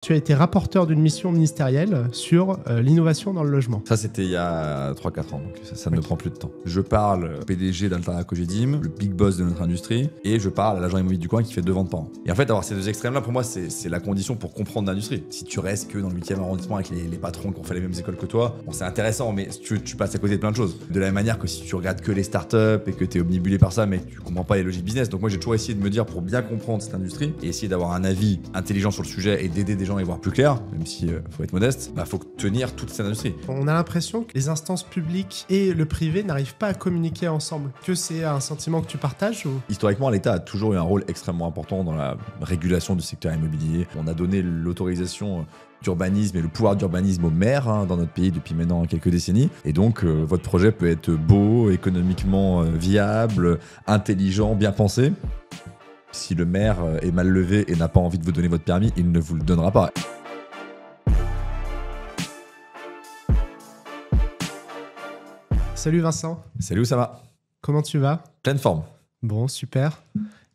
Tu as été rapporteur d'une mission ministérielle sur l'innovation dans le logement. Ça, c'était il y a 3-4 ans, donc ça ne me prend plus de temps. Je parle au PDG d'Altera Cogedim, le big boss de notre industrie, et je parle à l'agent immobilier du coin qui fait 2 ventes par an. Et en fait, avoir ces deux extrêmes-là, pour moi, c'est la condition pour comprendre l'industrie. Si tu restes que dans le 8e arrondissement avec les patrons qui ont fait les mêmes écoles que toi, bon, c'est intéressant, mais tu passes à côté de plein de choses. De la même manière que si tu regardes que les startups et que tu es omnibulé par ça, mais que tu comprends pas les logiques business. Donc moi, j'ai toujours essayé de me dire, pour bien comprendre cette industrie, et essayer d'avoir un avis intelligent sur le sujet et d'aider des gens à y voir plus clair, même si faut être modeste, faut tenir toute cette industrie. On a l'impression que les instances publiques et le privé n'arrivent pas à communiquer ensemble. Que c'est un sentiment que tu partages ou... Historiquement, l'État a toujours eu un rôle extrêmement important dans la régulation du secteur immobilier. On a donné l'autorisation d'urbanisme et le pouvoir d'urbanisme aux maires dans notre pays depuis maintenant quelques décennies. Et donc, votre projet peut être beau, économiquement viable, intelligent, bien pensé. Si le maire est mal levé et n'a pas envie de vous donner votre permis, il ne vous le donnera pas. Salut Vincent. Salut Oussama. Comment tu vas? Pleine forme. Bon, super.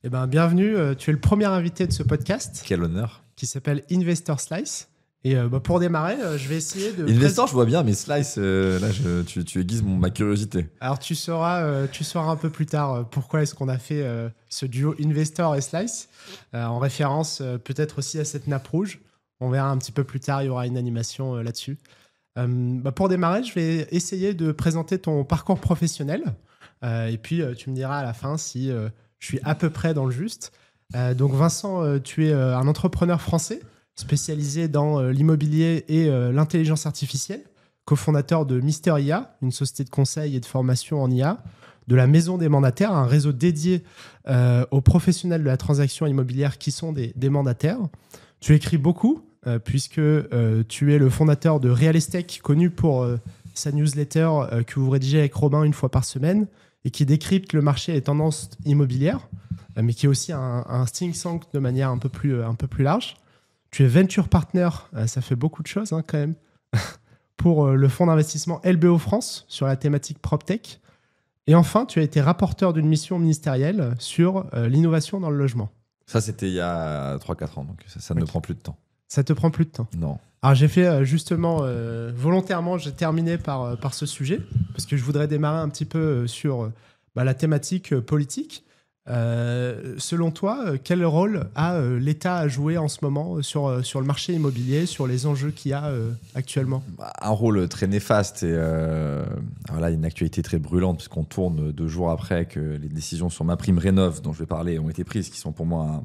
Eh ben, bienvenue. Tu es le premier invité de ce podcast. Quel honneur. Qui s'appelle Investor Slice. Et pour démarrer, je vais essayer de... Investor, je vois bien, mais Slice, là, tu aiguises ma curiosité. Alors, tu sauras un peu plus tard pourquoi est-ce qu'on a fait ce duo Investor et Slice, en référence peut-être aussi à cette nappe rouge. On verra un petit peu plus tard, il y aura une animation là-dessus. Pour démarrer, je vais essayer de présenter ton parcours professionnel. Et puis, tu me diras à la fin si je suis à peu près dans le juste. Donc, Vincent, tu es un entrepreneur français spécialisé dans l'immobilier et l'intelligence artificielle, cofondateur de Mister IA, une société de conseil et de formation en IA, de la Maison des mandataires, un réseau dédié aux professionnels de la transaction immobilière qui sont des mandataires. Tu écris beaucoup, puisque tu es le fondateur de Real Estate, connu pour sa newsletter que vous rédigez avec Robin une fois par semaine et qui décrypte le marché et les tendances immobilières, mais qui est aussi un think tank de manière un peu plus large. Tu es venture partner, ça fait beaucoup de choses quand même, pour le fonds d'investissement LBO France sur la thématique PropTech. Et enfin, tu as été rapporteur d'une mission ministérielle sur l'innovation dans le logement. Ça, c'était il y a 3-4 ans, donc ça ne me prend plus de temps. Ça te prend plus de temps? Non. Alors j'ai fait justement, volontairement, j'ai terminé par ce sujet, parce que je voudrais démarrer un petit peu sur la thématique politique. Selon toi, quel rôle a l'État à jouer en ce moment sur le marché immobilier, sur les enjeux qu'il y a actuellement? Un rôle très néfaste et voilà, une actualité très brûlante puisqu'on tourne 2 jours après que les décisions sur MaPrimeRénov' dont je vais parler ont été prises, qui sont pour moi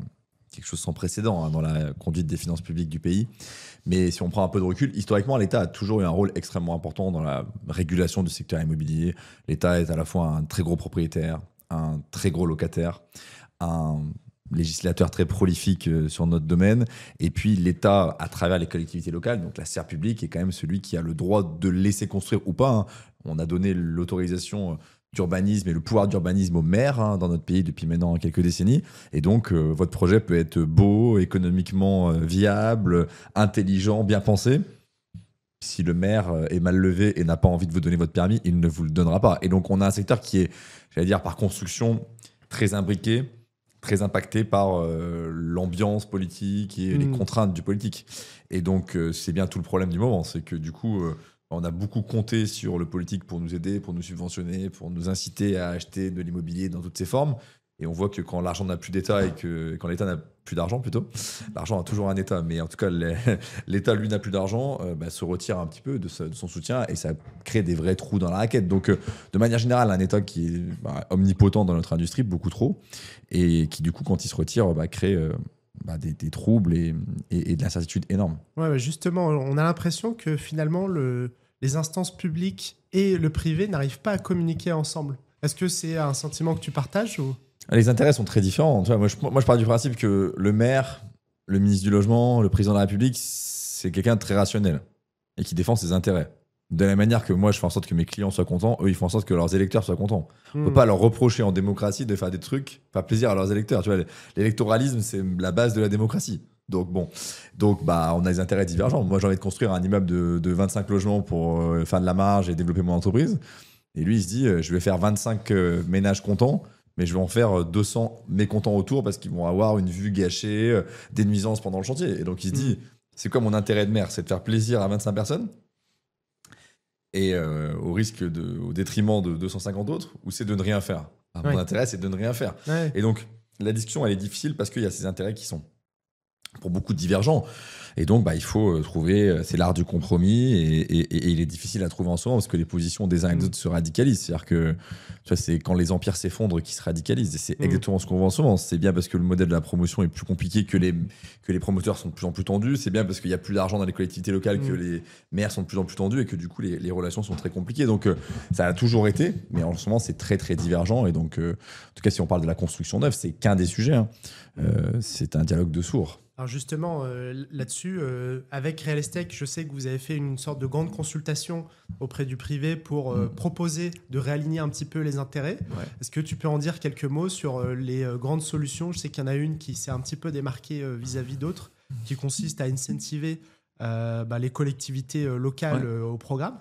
quelque chose sans précédent dans la conduite des finances publiques du pays. Mais si on prend un peu de recul, historiquement, l'État a toujours eu un rôle extrêmement important dans la régulation du secteur immobilier. L'État est à la fois un très gros propriétaire, un très gros locataire, un législateur très prolifique sur notre domaine. Et puis l'État, à travers les collectivités locales, donc la sphère publique, est quand même celui qui a le droit de laisser construire ou pas. On a donné l'autorisation d'urbanisme et le pouvoir d'urbanisme aux maires dans notre pays depuis maintenant quelques décennies. Et donc, votre projet peut être beau, économiquement viable, intelligent, bien pensé. Si le maire est mal levé et n'a pas envie de vous donner votre permis, il ne vous le donnera pas. Et donc, on a un secteur qui est, j'allais dire, par construction, très imbriqué, très impacté par l'ambiance politique et les contraintes du politique. Et donc, c'est bien tout le problème du moment. C'est que du coup, on a beaucoup compté sur le politique pour nous aider, pour nous subventionner, pour nous inciter à acheter de l'immobilier dans toutes ses formes. Et on voit que quand l'argent n'a plus d'État et quand l'État n'a plus d'argent plutôt, l'argent a toujours un État, mais en tout cas l'État lui n'a plus d'argent, se retire un petit peu de son soutien et ça crée des vrais trous dans la raquette. Donc de manière générale, un État qui est omnipotent dans notre industrie, beaucoup trop, et qui du coup quand il se retire crée des troubles et de l'incertitude énorme. Ouais, justement, on a l'impression que finalement les instances publiques et le privé n'arrivent pas à communiquer ensemble. Est-ce que c'est un sentiment que tu partages ou... Les intérêts sont très différents. Tu vois, moi, je pars du principe que le maire, le ministre du Logement, le président de la République, c'est quelqu'un de très rationnel et qui défend ses intérêts. De la même manière que moi, je fais en sorte que mes clients soient contents, eux, ils font en sorte que leurs électeurs soient contents. On ne peut pas leur reprocher en démocratie de faire des trucs, faire plaisir à leurs électeurs. Tu vois, l'électoralisme, c'est la base de la démocratie. Donc, on a des intérêts divergents. Moi, j'ai envie de construire un immeuble de 25 logements pour faire de la marge et développer mon entreprise. Et lui, il se dit, je vais faire 25 ménages contents, mais je vais en faire 200 mécontents autour parce qu'ils vont avoir une vue gâchée, des nuisances pendant le chantier. Et donc, il se dit, c'est quoi mon intérêt de maire? C'est de faire plaisir à 25 personnes et au détriment de 250 autres, ou c'est de ne rien faire? Mon intérêt, c'est de ne rien faire. Ouais. Et donc, la discussion, elle est difficile parce qu'il y a ces intérêts qui sont pour beaucoup divergents. Et donc, il faut trouver, c'est l'art du compromis, et il est difficile à trouver en ce moment parce que les positions des uns et des autres se radicalisent. C'est-à-dire que tu vois, c'est quand les empires s'effondrent qu'ils se radicalisent. Et c'est exactement ce qu'on voit en ce moment. C'est bien parce que le modèle de la promotion est plus compliqué, que les promoteurs sont de plus en plus tendus. C'est bien parce qu'il y a plus d'argent dans les collectivités locales, que les maires sont de plus en plus tendus et que du coup, les relations sont très compliquées. Donc, ça a toujours été, mais en ce moment, c'est très, très divergent. Et donc, en tout cas, si on parle de la construction neuve, c'est qu'un des sujets. Hein. C'est un dialogue de sourds. Alors justement, là-dessus, avec Real Estate, je sais que vous avez fait une sorte de grande consultation auprès du privé pour proposer de réaligner un petit peu les intérêts. Ouais. Est-ce que tu peux en dire quelques mots sur les grandes solutions? Je sais qu'il y en a une qui s'est un petit peu démarquée vis-à-vis d'autres, qui consiste à incentiver les collectivités locales au programme.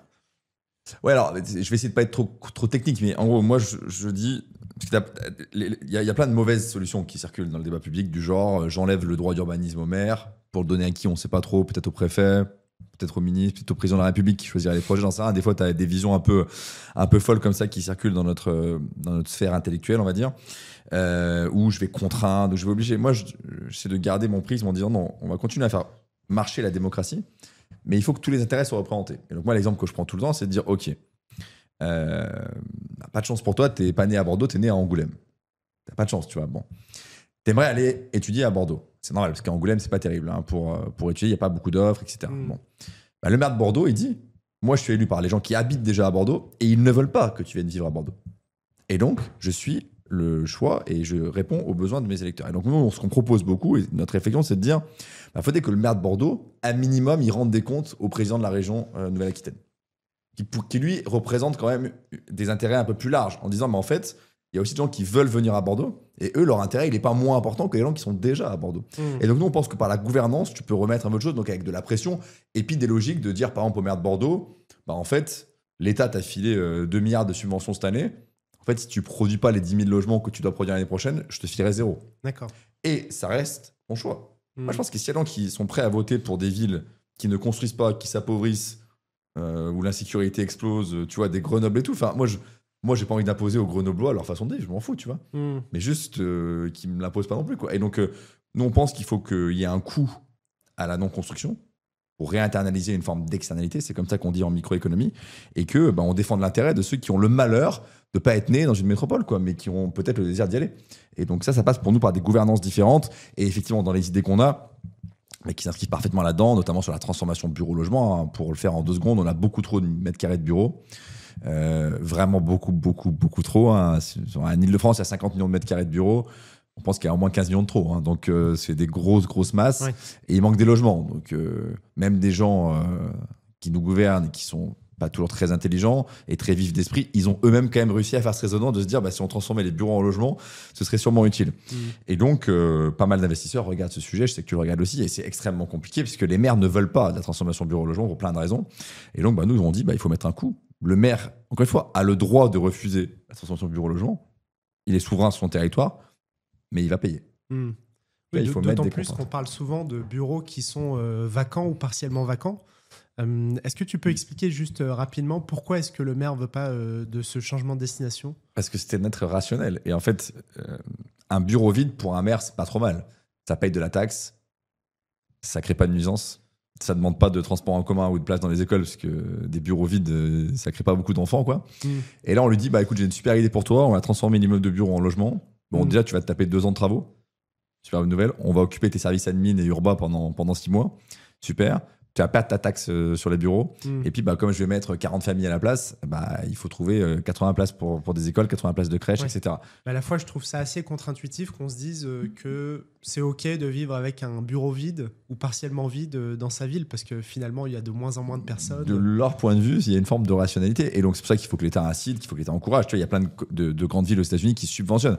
Ouais, alors, je vais essayer de pas être trop technique, mais en gros, moi, je dis... Il y a plein de mauvaises solutions qui circulent dans le débat public, du genre j'enlève le droit d'urbanisme au maire, pour le donner à qui on ne sait pas trop, peut-être au préfet, peut-être au ministre, peut-être au président de la République qui choisirait les projets, j'en sais rien. Des fois, tu as des visions un peu folles comme ça qui circulent dans notre sphère intellectuelle, on va dire, où je vais contraindre, où je vais obliger. Moi, j'essaie de garder mon prisme en disant non, on va continuer à faire marcher la démocratie, mais il faut que tous les intérêts soient représentés. Et donc moi, l'exemple que je prends tout le temps, c'est de dire ok, pas de chance pour toi, t'es pas né à Bordeaux, t'es né à Angoulême. T'as pas de chance, tu vois. Bon, t'aimerais aller étudier à Bordeaux. C'est normal parce qu'à Angoulême, c'est pas terrible hein, pour étudier. Il y a pas beaucoup d'offres, etc. Bon, le maire de Bordeaux, il dit, moi, je suis élu par les gens qui habitent déjà à Bordeaux et ils ne veulent pas que tu viennes vivre à Bordeaux. Et donc, je suis le choix et je réponds aux besoins de mes électeurs. Et donc nous, ce qu'on propose beaucoup, et notre réflexion, c'est de dire, faudrait que le maire de Bordeaux, à minimum, il rende des comptes au président de la région Nouvelle-Aquitaine, qui lui représente quand même des intérêts un peu plus larges, en disant, mais en fait, il y a aussi des gens qui veulent venir à Bordeaux, et eux, leur intérêt, il n'est pas moins important que les gens qui sont déjà à Bordeaux. Et donc nous, on pense que par la gouvernance, tu peux remettre un peu de choses, donc avec de la pression, et puis des logiques de dire, par exemple, au maire de Bordeaux, en fait, l'État t'a filé 2 milliards de subventions cette année. En fait, si tu ne produis pas les 10 000 logements que tu dois produire l'année prochaine, je te filerai 0. D'accord. Et ça reste ton choix. Moi, je pense qu'il y a des gens qui sont prêts à voter pour des villes qui ne construisent pas, qui s'appauvrissent, où l'insécurité explose, tu vois, des Grenoble et tout. Enfin, moi, j'ai pas envie d'imposer aux Grenoblois leur façon de vivre, je m'en fous, tu vois. Mais juste qu'ils me l'imposent pas non plus, quoi. Et donc, nous, on pense qu'il faut qu'il y ait un coût à la non-construction pour réinternaliser une forme d'externalité, c'est comme ça qu'on dit en microéconomie, et que on défende l'intérêt de ceux qui ont le malheur de pas être nés dans une métropole, quoi, mais qui ont peut-être le désir d'y aller. Et donc ça passe pour nous par des gouvernances différentes, et effectivement, dans les idées qu'on a, mais qui s'inscrivent parfaitement là-dedans, notamment sur la transformation bureau-logement. Hein. Pour le faire en 2 secondes, on a beaucoup trop de mètres carrés de bureaux. Vraiment beaucoup trop. Hein. En Ile-de-France, il y a 50 millions de mètres carrés de bureaux. On pense qu'il y a au moins 15 millions de trop. Hein. Donc, c'est des grosses masses. Ouais. Et il manque des logements. Donc, même des gens qui nous gouvernent et qui sont pas toujours très intelligents et très vifs d'esprit, ils ont eux-mêmes quand même réussi à faire ce raisonnement de se dire si on transformait les bureaux en logements, ce serait sûrement utile. Et donc, pas mal d'investisseurs regardent ce sujet, je sais que tu le regardes aussi, et c'est extrêmement compliqué puisque les maires ne veulent pas de la transformation bureau-logement pour plein de raisons. Et donc, nous, on dit il faut mettre un coup. Le maire, encore une fois, a le droit de refuser la transformation bureau-logement. Il est souverain sur son territoire, mais il va payer. Oui, il faut d'autant plus qu'on parle souvent de bureaux qui sont vacants ou partiellement vacants. Est-ce que tu peux expliquer juste rapidement pourquoi est-ce que le maire ne veut pas de ce changement de destination? Parce que c'était notre rationnel. Et en fait, un bureau vide pour un maire, c'est pas trop mal. Ça paye de la taxe, ça crée pas de nuisance, ça demande pas de transport en commun ou de place dans les écoles, parce que des bureaux vides, ça crée pas beaucoup d'enfants, quoi. Et là, on lui dit, écoute, j'ai une super idée pour toi, on va transformer l'immeuble de bureau en logement. Bon, déjà, tu vas te taper 2 ans de travaux. Super bonne nouvelle. On va occuper tes services admin et urbains pendant 6 mois. Super. Tu vas perdre ta taxe sur les bureaux. Et puis, comme je vais mettre 40 familles à la place, il faut trouver 80 places pour des écoles, 80 places de crèches, etc. À la fois, je trouve ça assez contre-intuitif qu'on se dise que c'est OK de vivre avec un bureau vide ou partiellement vide dans sa ville, parce que finalement, il y a de moins en moins de personnes. De leur point de vue, il y a une forme de rationalité. Et donc, c'est pour ça qu'il faut que l'État incite, qu'il faut que l'État encourage. Tu vois, il y a plein de grandes villes aux États-Unis qui subventionnent.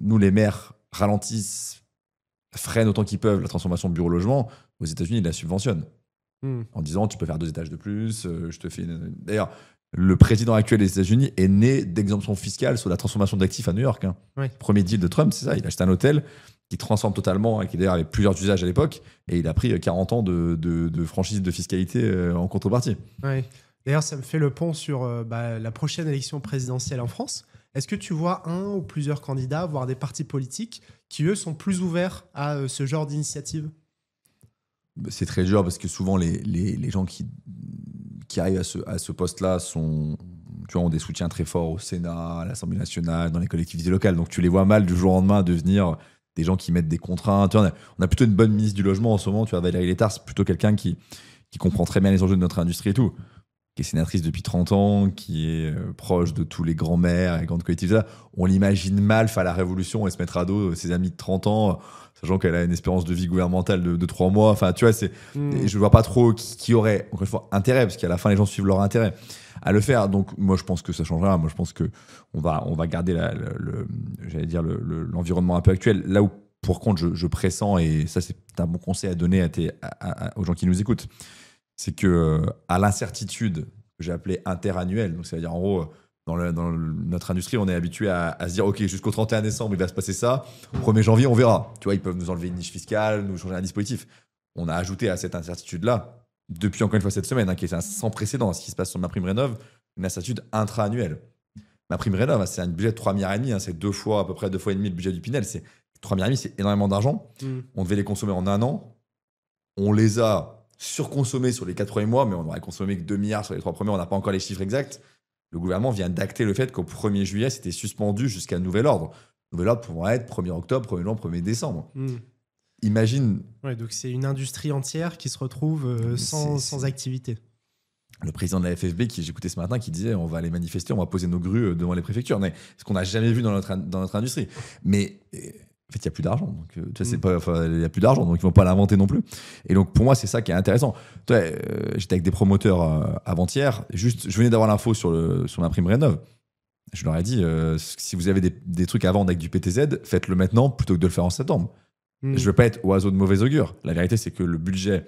Nous, les maires, ralentissent, freinent autant qu'ils peuvent la transformation de bureau-logement. Aux États-Unis, ils la subventionnent en disant tu peux faire 2 étages de plus. Je te fais D'ailleurs, le président actuel des États-Unis est né d'exemption fiscale sur la transformation d'actifs à New York. Hein. Premier deal de Trump, c'est ça. Il a acheté un hôtel qui transforme totalement et qui d'ailleurs avait plusieurs usages à l'époque. Et il a pris 40 ans de franchise de fiscalité en contrepartie. Ouais. D'ailleurs, ça me fait le pont sur la prochaine élection présidentielle en France. Est-ce que tu vois un ou plusieurs candidats, voire des partis politiques, qui, eux, sont plus ouverts à ce genre d'initiative? C'est très dur parce que souvent, les gens qui arrivent à ce poste-là ont des soutiens très forts au Sénat, à l'Assemblée nationale, dans les collectivités locales. Donc, tu les vois mal du jour au lendemain devenir des gens qui mettent des contraintes. Tu vois, on a plutôt une bonne ministre du Logement en ce moment. Tu vois, Valérie Létard, c'est plutôt quelqu'un qui comprend très bien les enjeux de notre industrie et tout, qui est sénatrice depuis 30 ans, qui est proche de tous les grands maires et grandes collectivités. On l'imagine mal faire la révolution et se mettre à dos ses amis de 30 ans, sachant qu'elle a une espérance de vie gouvernementale de 3 mois. Enfin, tu vois, je ne vois pas trop qui aurait, encore une fois, intérêt, parce qu'à la fin, les gens suivent leur intérêt à le faire. Donc, moi, je pense que ça changera. Moi, je pense qu'on va garder l'environnement un peu actuel. Là où, pour contre, je pressens, et ça, c'est un bon conseil à donner aux gens qui nous écoutent, c'est que à l'incertitude que j'ai appelée interannuelle, donc ça veut dire en gros, dans notre industrie, on est habitué à se dire ok, jusqu'au 31 décembre, il va se passer ça. Au 1er janvier, on verra. Tu vois, ils peuvent nous enlever une niche fiscale, nous changer un dispositif. On a ajouté à cette incertitude-là, depuis encore une fois cette semaine, qui est sans précédent, ce qui se passe sur MaPrimeRénov', une incertitude intra-annuelle. MaPrimeRénov', c'est un budget de 3,5 milliards, c'est à peu près 2 fois et demi le budget du Pinel. 3,5 milliards, c'est énormément d'argent. On devait les consommer en un an. On les a surconsommés sur les 4 premiers mois, mais on n'aurait consommé que 2 milliards sur les 3 premiers mois. On n'a pas encore les chiffres exacts. Le gouvernement vient d'acter le fait qu'au 1er juillet, c'était suspendu jusqu'à nouvel ordre. Nouvel ordre pourra être 1er octobre, 1er novembre, 1er décembre. Imagine. Ouais, donc c'est une industrie entière qui se retrouve sans activité. Le président de la FFB, qui j'écoutais ce matin, qui disait on va aller manifester, on va poser nos grues devant les préfectures. Mais ce qu'on n'a jamais vu dans notre industrie. Mais en fait, il n'y a plus d'argent. Donc, tu vois, il n'y a plus d'argent, donc ils ne vont pas l'inventer non plus. Et donc, pour moi, c'est ça qui est intéressant. J'étais avec des promoteurs avant-hier. Juste, je venais d'avoir l'info sur MaPrimeRénov'. Je leur ai dit, si vous avez des trucs à vendre avec du PTZ, faites-le maintenant plutôt que de le faire en septembre. Je ne veux pas être oiseau de mauvais augure. La vérité, c'est que le budget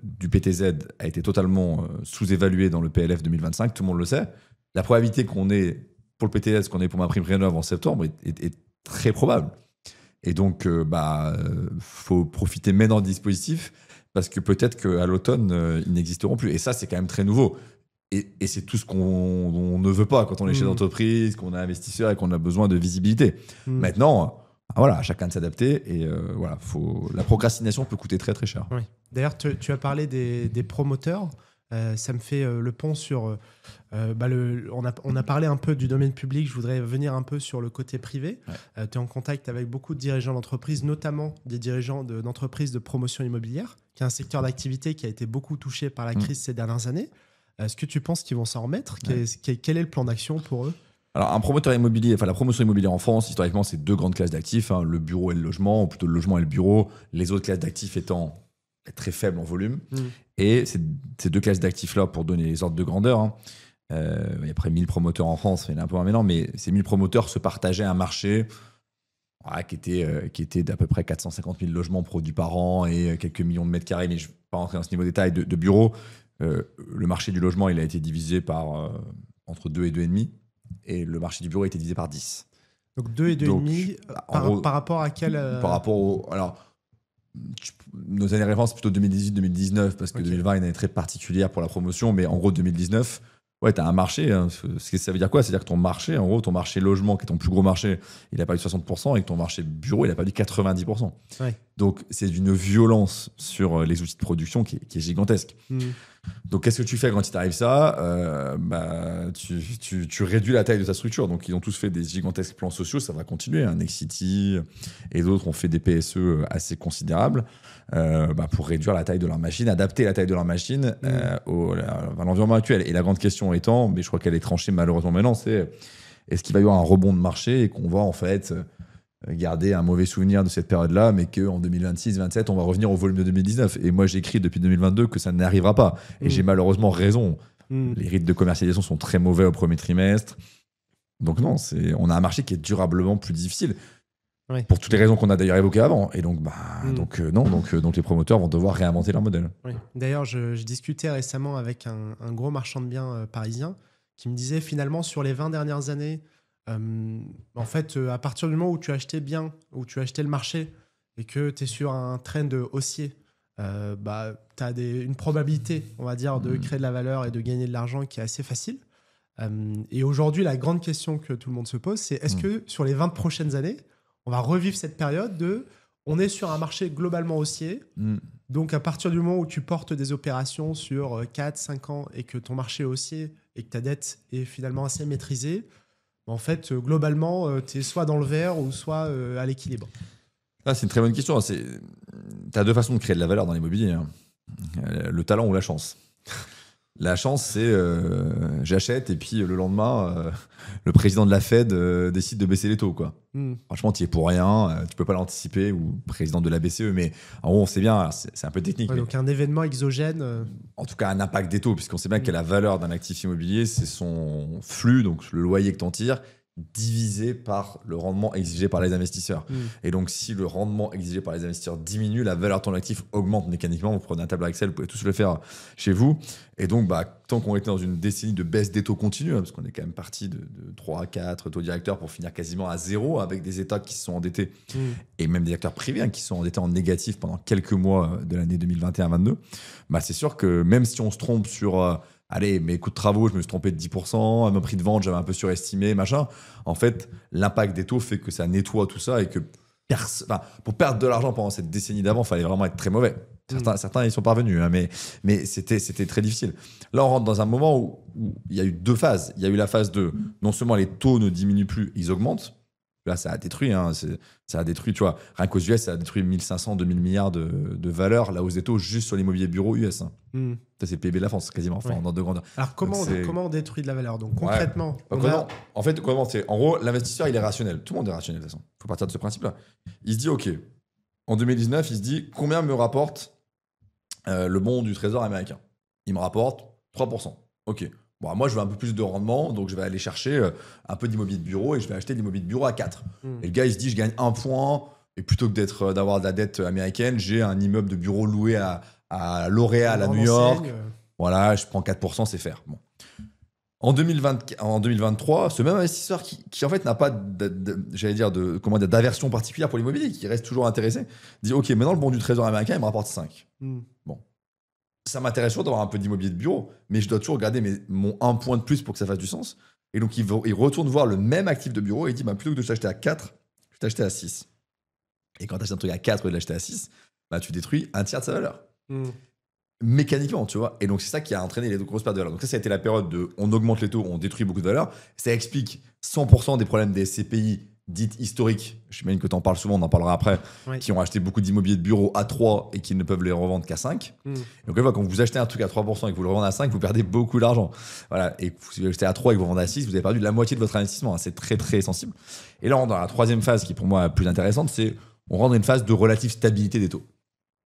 du PTZ a été totalement sous-évalué dans le PLF 2025. Tout le monde le sait. La probabilité qu'on ait pour le PTZ ce qu'on ait pour MaPrimeRénov' en septembre est très probable. Et donc, faut profiter maintenant du dispositif parce que peut-être qu'à l'automne, ils n'existeront plus. Et ça, c'est quand même très nouveau. Et c'est tout ce qu'on ne veut pas quand on est chef d'entreprise, qu'on est investisseur et qu'on a besoin de visibilité. Maintenant, voilà, à chacun de s'adapter. Et voilà, la procrastination peut coûter très, très cher. Oui. D'ailleurs, tu as parlé des promoteurs. Ça me fait le pont sur... on a parlé un peu du domaine public, je voudrais venir un peu sur le côté privé. Ouais. Tu es en contact avec beaucoup de dirigeants d'entreprise, notamment des dirigeants d'entreprises de promotion immobilière, qui est un secteur d'activité qui a été beaucoup touché par la crise ces dernières années. Est-ce que tu penses qu'ils vont s'en remettre ? Quel est le plan d'action pour eux ? Alors, un promoteur immobilier, la promotion immobilière en France, historiquement, c'est 2 grandes classes d'actifs, le bureau et le logement, ou plutôt le logement et le bureau, les autres classes d'actifs étant très faibles en volume. Et ces 2 classes d'actifs-là, pour donner les ordres de grandeur, il y a près de 1000 promoteurs en France, il y en a un peu moins maintenant, mais ces 1000 promoteurs se partageaient un marché qui était d'à peu près 450 000 logements produits par an et quelques millions de mètres carrés, mais je ne vais pas rentrer dans ce niveau de détail de bureaux. Le marché du logement, il a été divisé par entre 2 et 2,5, et le marché du bureau a été divisé par 10. Donc 2 et 2,5 par rapport à quel Par rapport au... Alors, nos années références, c'est plutôt 2018-2019, parce que 2020 est une année très particulière pour la promotion, mais en gros, 2019, ouais, tu as un marché. Ça veut dire quoi ? C'est-à-dire que ton marché logement, qui est ton plus gros marché, il a perdu 60%, et que ton marché bureau, il a perdu 90%. Ouais. Donc, c'est d'une violence sur les outils de production qui est gigantesque. Donc, qu'est-ce que tu fais quand il t'arrive ça ? Tu réduis la taille de ta structure. Donc, ils ont tous fait des gigantesques plans sociaux. Ça va continuer. Nexity et d'autres ont fait des PSE assez considérables pour réduire la taille de leur machine, adapter la taille de leur machine à l'environnement actuel. Et la grande question étant, mais je crois qu'elle est tranchée malheureusement maintenant, c'est est-ce qu'il va y avoir un rebond de marché et qu'on va en fait garder un mauvais souvenir de cette période-là, mais qu'en 2026-2027, on va revenir au volume de 2019. Et moi, j'écris depuis 2022 que ça n'arrivera pas. Et j'ai malheureusement raison. Les rythmes de commercialisation sont très mauvais au premier trimestre. Donc non, on a un marché qui est durablement plus difficile. Oui. Pour toutes les raisons qu'on a d'ailleurs évoquées avant. Et donc, donc les promoteurs vont devoir réinventer leur modèle. Oui. D'ailleurs, je discutais récemment avec un gros marchand de biens parisien qui me disait finalement, sur les 20 dernières années, En fait, à partir du moment où tu achetais bien, où tu achetais le marché et que tu es sur un trend haussier, tu as une probabilité, on va dire, de créer de la valeur et de gagner de l'argent qui est assez facile. Et aujourd'hui, la grande question que tout le monde se pose, c'est est-ce que sur les 20 prochaines années, on va revivre cette période de on est sur un marché globalement haussier. Donc, à partir du moment où tu portes des opérations sur 4-5 ans et que ton marché est haussier et que ta dette est finalement assez maîtrisée, en fait, globalement, tu es soit dans le vert ou soit à l'équilibre. C'est une très bonne question. Tu as deux façons de créer de la valeur dans l'immobilier, hein. Le talent ou la chance. La chance, c'est j'achète et puis le lendemain, le président de la Fed décide de baisser les taux, quoi. Franchement, tu y es pour rien, tu peux pas l'anticiper, ou président de la BCE, mais en gros, on sait bien, c'est un peu technique. Ouais, donc un événement exogène. En tout cas, un impact des taux, puisqu'on sait bien que la valeur d'un actif immobilier, c'est son flux, donc le loyer que tu en tires, divisé par le rendement exigé par les investisseurs. Et donc, si le rendement exigé par les investisseurs diminue, la valeur de ton actif augmente mécaniquement. Vous prenez un tableur Excel, vous pouvez tous le faire chez vous. Et donc, tant qu'on était dans une décennie de baisse des taux continue, parce qu'on est quand même parti de 3 à 4 taux directeurs pour finir quasiment à 0, avec des États qui se sont endettés, et même des acteurs privés qui se sont endettés en négatif pendant quelques mois de l'année 2021-22, c'est sûr que même si on se trompe sur... allez, mes coûts de travaux, je me suis trompé de 10%, à mon prix de vente, j'avais un peu surestimé, machin. En fait, l'impact des taux fait que ça nettoie tout ça et que pour perdre de l'argent pendant cette décennie d'avant, il fallait vraiment être très mauvais. Certains y sont parvenus, mais c'était très difficile. Là, on rentre dans un moment où il y a eu deux phases. Il y a eu la phase de non seulement les taux ne diminuent plus, ils augmentent. Là, ça a détruit, ça a détruit, tu vois, rien qu'aux US, ça a détruit 1500, 2000 milliards de valeur, la hausse des taux juste sur l'immobilier bureau US. Ça, c'est le PIB de la France, quasiment, dans de grandeur. Alors, comment on détruit de la valeur? Donc, concrètement, en fait, en gros, l'investisseur, il est rationnel. Tout le monde est rationnel, de toute façon. Il faut partir de ce principe-là. Il se dit, OK, en 2019, il se dit, combien me rapporte le bon du Trésor américain? Il me rapporte 3%. OK. Bon, moi, je veux un peu plus de rendement, donc je vais aller chercher un peu d'immobilier de bureau et je vais acheter de l'immobilier de bureau à 4. Et le gars, il se dit, je gagne 1 point, et plutôt que d'avoir de la dette américaine, j'ai un immeuble de bureau loué à L'Oréal, à New York. Voilà, je prends 4%, c'est faire. Bon. En 2023, ce même investisseur qui en fait n'a pas d'aversion particulière pour l'immobilier, qui reste toujours intéressé, dit, OK, maintenant le bon du Trésor américain, il me rapporte 5. Bon. Ça m'intéresse toujours d'avoir un peu d'immobilier de bureau, mais je dois toujours garder mon 1 point de plus pour que ça fasse du sens. Et donc, il retourne voir le même actif de bureau et il dit, plutôt que de t'acheter à 4, je vais t'acheter à 6. Et quand tu achètes un truc à 4 et de l'acheter à 6, tu détruis un tiers de sa valeur. Mécaniquement, tu vois. Et donc, c'est ça qui a entraîné les grosses pertes de valeur. Donc, ça a été la période de on augmente les taux, on détruit beaucoup de valeur. Ça explique 100% des problèmes des SCPI dites historiques. Je m'imagine que tu en parles souvent, on en parlera après, qui ont acheté beaucoup d'immobilier de bureau à 3 et qui ne peuvent les revendre qu'à 5. Donc, quand vous achetez un truc à 3% et que vous le revendez à 5, vous perdez beaucoup d'argent. Voilà. Et si vous achetez à 3 et que vous vendez à 6, vous avez perdu la moitié de votre investissement. C'est très, très sensible. Et là, on est dans la troisième phase qui, pour moi, est plus intéressante, c'est on rentre dans une phase de relative stabilité des taux.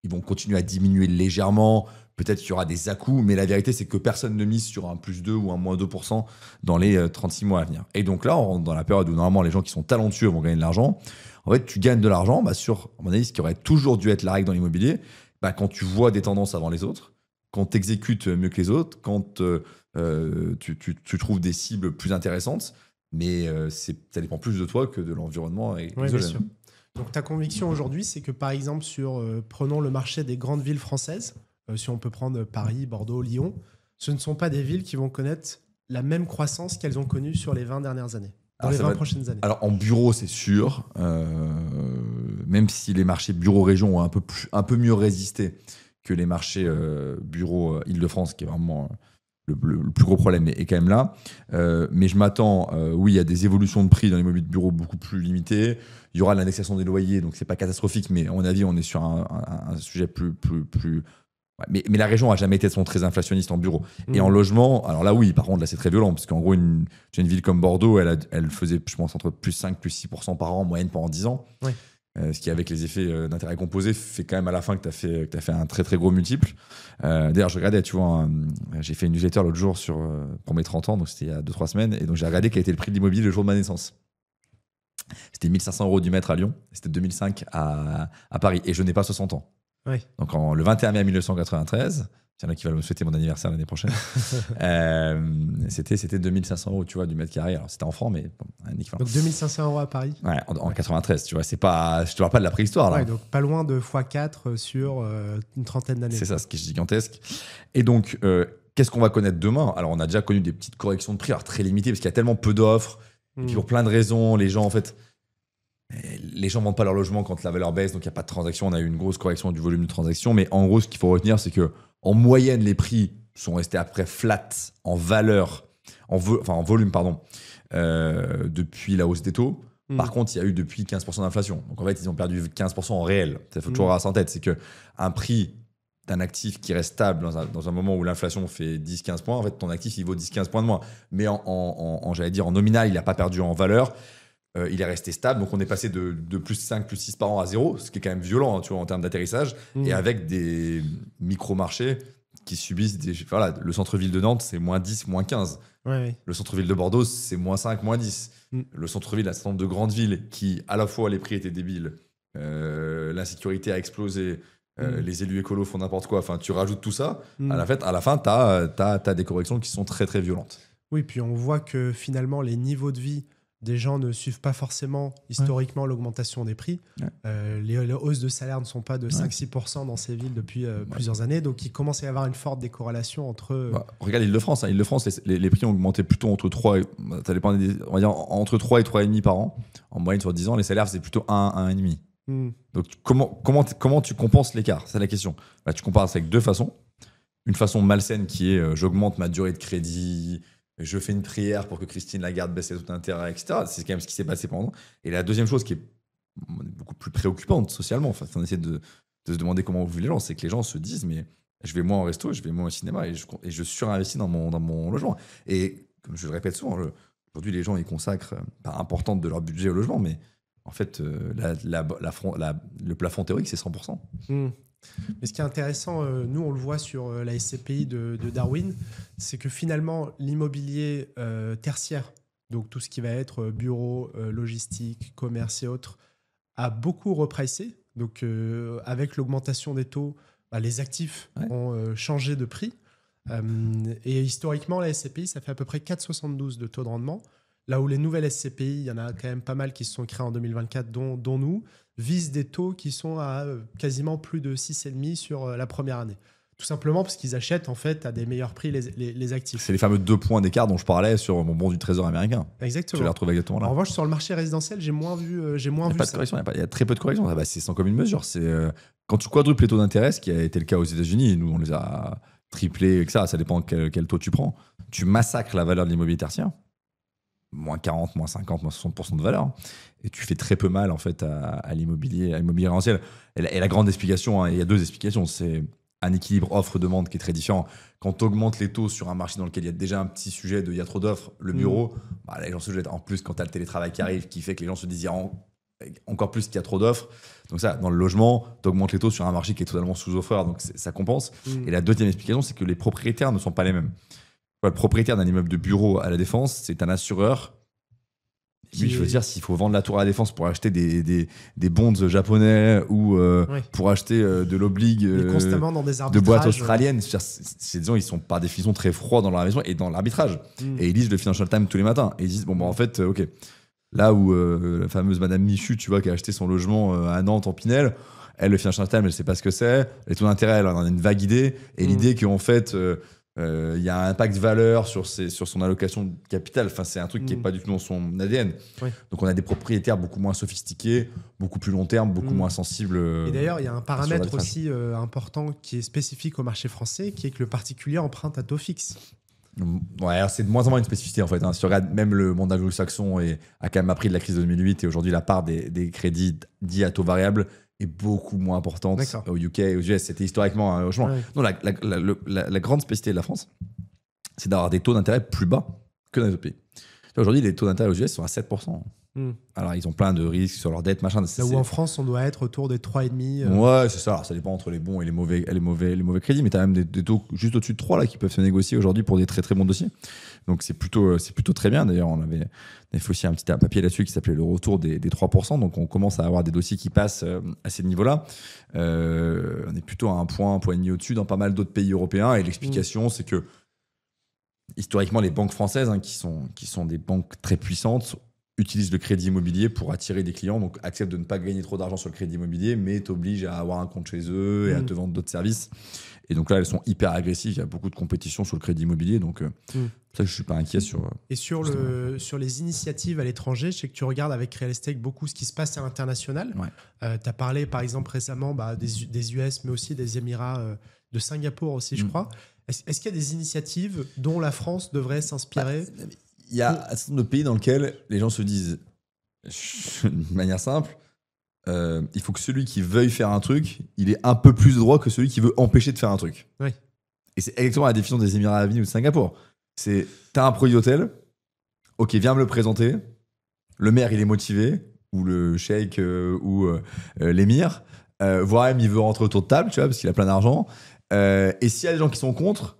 Ils vont continuer à diminuer légèrement. Peut-être qu'il y aura des à-coups, mais la vérité, c'est que personne ne mise sur un plus 2 ou un moins 2% dans les 36 mois à venir. Et donc là, on rentre dans la période où normalement les gens qui sont talentueux vont gagner de l'argent. En fait, tu gagnes de l'argent sur, à mon avis, ce qui aurait toujours dû être la règle dans l'immobilier, quand tu vois des tendances avant les autres, quand tu exécutes mieux que les autres, quand tu trouves des cibles plus intéressantes, mais ça dépend plus de toi que de l'environnement. Oui, bien sûr. Donc ta conviction aujourd'hui, c'est que par exemple, prenons le marché des grandes villes françaises, si on peut prendre Paris, Bordeaux, Lyon, ce ne sont pas des villes qui vont connaître la même croissance qu'elles ont connue sur les 20 dernières années, les 20 prochaines années. Alors en bureau, c'est sûr, même si les marchés bureau-région ont un peu mieux résisté que les marchés bureau Île-de-France, qui est vraiment le plus gros problème, est quand même là. Mais je m'attends, oui, à des évolutions de prix dans l'immobilier de bureau beaucoup plus limitées. Il y aura l'indexation des loyers, donc c'est pas catastrophique, mais à mon avis, on est sur un sujet plus ouais, mais la région n'a jamais été très inflationniste en bureau. Et en logement, alors là oui, par contre, là c'est très violent, parce qu'en gros, une ville comme Bordeaux, elle faisait, je pense, entre plus 5, plus 6% par an en moyenne pendant 10 ans. Oui. Ce qui, avec les effets d'intérêt composé, fait quand même à la fin que tu as fait un très très gros multiple. D'ailleurs, je regardais, tu vois, j'ai fait une newsletter l'autre jour pour mes 30 ans, donc c'était il y a 2-3 semaines, et donc j'ai regardé quel était le prix de l'immobilier le jour de ma naissance. C'était 1 500 € du mètre à Lyon, c'était 2005 à Paris, et je n'ai pas 60 ans. Oui. Donc le 21 mai 1993, il y en a qui veulent me souhaiter mon anniversaire l'année prochaine, c'était 2500 € tu vois, du mètre carré. Alors c'était en francs, mais bon, un équivalent. Donc 2500 € à Paris. Ouais, en 93, tu vois, c'est pas, je te parle pas de la préhistoire là. Ouais, donc pas loin de x4 sur une trentaine d'années. C'est ça, ce qui est gigantesque. Et donc, qu'est-ce qu'on va connaître demain? Alors, on a déjà connu des petites corrections de prix, alors très limitées, parce qu'il y a tellement peu d'offres. Et puis, pour plein de raisons, les gens, en fait, les gens ne vendent pas leur logement quand la valeur baisse, donc il n'y a pas de transaction. On a eu une grosse correction du volume de transactions. Mais en gros, ce qu'il faut retenir, c'est que en moyenne, les prix sont restés à peu près flat en valeur, en volume, pardon, depuis la hausse des taux. Par contre, il y a eu depuis 15% d'inflation. Donc en fait, ils ont perdu 15% en réel. Il faut toujours avoir ça en tête. C'est qu'un prix d'un actif qui reste stable dans un moment où l'inflation fait 10-15 points, en fait, ton actif, il vaut 10-15 points de moins. Mais j'allais dire, en nominal, il n'a pas perdu en valeur. Il est resté stable. Donc on est passé de plus 5, plus 6 par an à 0, ce qui est quand même violent, hein, tu vois, en termes d'atterrissage. Et avec des micro-marchés qui subissent voilà, le centre-ville de Nantes, c'est moins 10, moins 15. Ouais. Le centre-ville de Bordeaux, c'est moins 5, moins 10. Le centre-ville, un certain nombre de grandes villes qui, à la fois, les prix étaient débiles, l'insécurité a explosé, les élus écolos font n'importe quoi. Enfin, tu rajoutes tout ça, à la fin, tu as des corrections qui sont très, très violentes. Oui, puis on voit que finalement, les niveaux de vie des gens ne suivent pas forcément historiquement l'augmentation des prix. Les hausses de salaire ne sont pas de 5-6% dans ces villes depuis plusieurs années. Donc, il commence à y avoir une forte décorrélation entre... regarde l'Île-de-France. L'Île-de-France, les prix ont augmenté plutôt entre 3 et, ça dépend on va dire entre 3 et 3,5 par an. En moyenne, sur 10 ans, les salaires, c'est plutôt 1, 1,5. Donc, comment tu compenses l'écart? C'est la question. Là, tu compenses avec deux façons. Une façon malsaine qui est j'augmente ma durée de crédit, je fais une prière pour que Christine Lagarde baisse ses taux d'intérêt, etc. C'est quand même ce qui s'est passé pendant. Et la deuxième chose qui est beaucoup plus préoccupante socialement, enfin, on essaie de se demander comment vivent les gens, c'est que les gens se disent mais je vais moins au resto, je vais moins au cinéma et je surinvestis dans mon logement. Et comme je le répète souvent, aujourd'hui les gens ils consacrent part importante de leur budget au logement, mais en fait le plafond théorique c'est 100%. Mais ce qui est intéressant, nous on le voit sur la SCPI de Darwin, c'est que finalement l'immobilier tertiaire, donc tout ce qui va être bureau, logistique, commerce et autres, a beaucoup repricé. Donc avec l'augmentation des taux, les actifs ont changé de prix. Et historiquement, la SCPI, ça fait à peu près 4,72 de taux de rendement. Là où les nouvelles SCPI, il y en a quand même pas mal qui se sont créées en 2024, dont nous, visent des taux qui sont à quasiment plus de 6,5 sur la première année. Tout simplement parce qu'ils achètent en fait à des meilleurs prix les actifs. C'est les fameux 2 points d'écart dont je parlais sur mon bon du Trésor américain. Exactement. Tu les retrouves exactement là. En revanche, sur le marché résidentiel, j'ai moins vu ça. Pas de correction, il y a très peu de correction. C'est sans commune mesure. C'est quand tu quadruples les taux d'intérêt, ce qui a été le cas aux États-Unis, nous on les a triplés, etc. Ça dépend quel taux tu prends. Tu massacres la valeur de l'immobilier tertiaire. Moins 40, moins 50, moins 60% de valeur. Et tu fais très peu mal en fait à l'immobilier résidentiel. Et la grande explication, il y a deux explications. C'est un équilibre offre-demande qui est très différent. Quand tu augmentes les taux sur un marché dans lequel il y a déjà un petit sujet de il y a trop d'offres, le bureau, les gens se jettent. En plus, quand tu as le télétravail qui arrive, qui fait que les gens se disent encore plus qu'il y a trop d'offres. Donc ça, dans le logement, tu augmentes les taux sur un marché qui est totalement sous-offreur, donc ça compense. Et la deuxième explication, c'est que les propriétaires ne sont pas les mêmes. Le propriétaire d'un immeuble de bureau à la Défense, c'est un assureur. Lui, je veux dire, s'il faut vendre la tour à la Défense pour acheter des bonds japonais ou pour acheter de l'oblig constamment dans des de boîtes australiennes, ces gens, ils sont par définition très froids dans leur maison et dans l'arbitrage. Et ils lisent le Financial Times tous les matins. Et ils disent, en fait, ok, là où la fameuse Madame Michu, tu vois, qui a acheté son logement à Nantes en Pinel, elle, le Financial Times, elle ne sait pas ce que c'est. Les taux d'intérêt, elle en a une vague idée. Et l'idée qu'en fait... il y a un impact valeur sur son allocation de capital. Enfin, c'est un truc qui n'est pas du tout dans son ADN. Donc, on a des propriétaires beaucoup moins sophistiqués, beaucoup plus long terme, beaucoup moins sensibles. Et d'ailleurs, il y a un paramètre aussi important qui est spécifique au marché français, qui est que le particulier emprunte à taux fixe. Ouais, c'est de moins en moins une spécificité en fait. Si tu regardes, même le monde anglo-saxon a quand même appris de la crise de 2008 et aujourd'hui, la part des crédits dits à taux variable est beaucoup moins importante au UK et aux US. C'était historiquement un logement. Non, la grande spécificité de la France, c'est d'avoir des taux d'intérêt plus bas que dans les autres pays. Aujourd'hui, les taux d'intérêt aux US sont à 7%. Alors, ils ont plein de risques sur leur dette, machin. Là où en France, on doit être autour des 3,5. Ouais, c'est ça. Alors, ça dépend entre les bons et les mauvais crédits, mais tu as même des taux juste au-dessus de 3 là, qui peuvent se négocier aujourd'hui pour des très très bons dossiers. Donc, c'est plutôt très bien. D'ailleurs, on avait fait aussi un papier là-dessus qui s'appelait le retour des 3%. Donc, on commence à avoir des dossiers qui passent à ces niveaux-là. On est plutôt à un point et demi au-dessus dans pas mal d'autres pays européens. Et l'explication, c'est que historiquement, les banques françaises, qui sont des banques très puissantes, utilisent le crédit immobilier pour attirer des clients, donc acceptent de ne pas gagner trop d'argent sur le crédit immobilier, mais t'obligent à avoir un compte chez eux et à te vendre d'autres services. Et donc là, elles sont hyper agressives. Il y a beaucoup de compétition sur le crédit immobilier, donc ça, je suis pas inquiet sur. Et sur les initiatives à l'étranger, je sais que tu regardes avec Real Estate beaucoup ce qui se passe à l'international. Ouais. Tu as parlé, par exemple, récemment des US, mais aussi des Émirats, de Singapour aussi, je crois. Est-ce qu'il y a des initiatives dont la France devrait s'inspirer? Il y a un certain nombre de pays dans lesquels les gens se disent, de manière simple, il faut que celui qui veuille faire un truc, il ait un peu plus de droit que celui qui veut empêcher de faire un truc. Oui. Et c'est exactement la définition des Émirats Arabes Unis ou de Singapour. C'est, t'as un produit d'hôtel, ok, viens me le présenter. Le maire, il est motivé, ou le sheikh, ou l'émir. Voire même, il veut rentrer autour de table, tu vois, parce qu'il a plein d'argent. Et s'il y a des gens qui sont contre,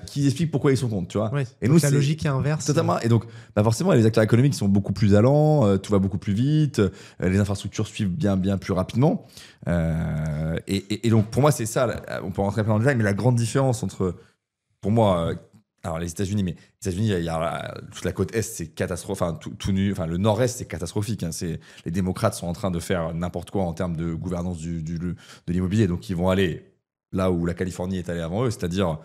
qui expliquent pourquoi ils sont contre, tu vois. Ouais, et donc nous, la logique est inverse. Totalement. Et donc, forcément, les acteurs économiques sont beaucoup plus allants, tout va beaucoup plus vite, les infrastructures suivent bien plus rapidement. Et donc, pour moi, c'est ça. On peut rentrer un peu dans le détail, mais la grande différence entre, pour moi, alors les États-Unis, il y a toute la côte est, c'est catastrophique. Enfin, le nord-est, c'est catastrophique. Hein. Les démocrates sont en train de faire n'importe quoi en termes de gouvernance de l'immobilier. Donc, ils vont aller là où la Californie est allée avant eux, c'est-à-dire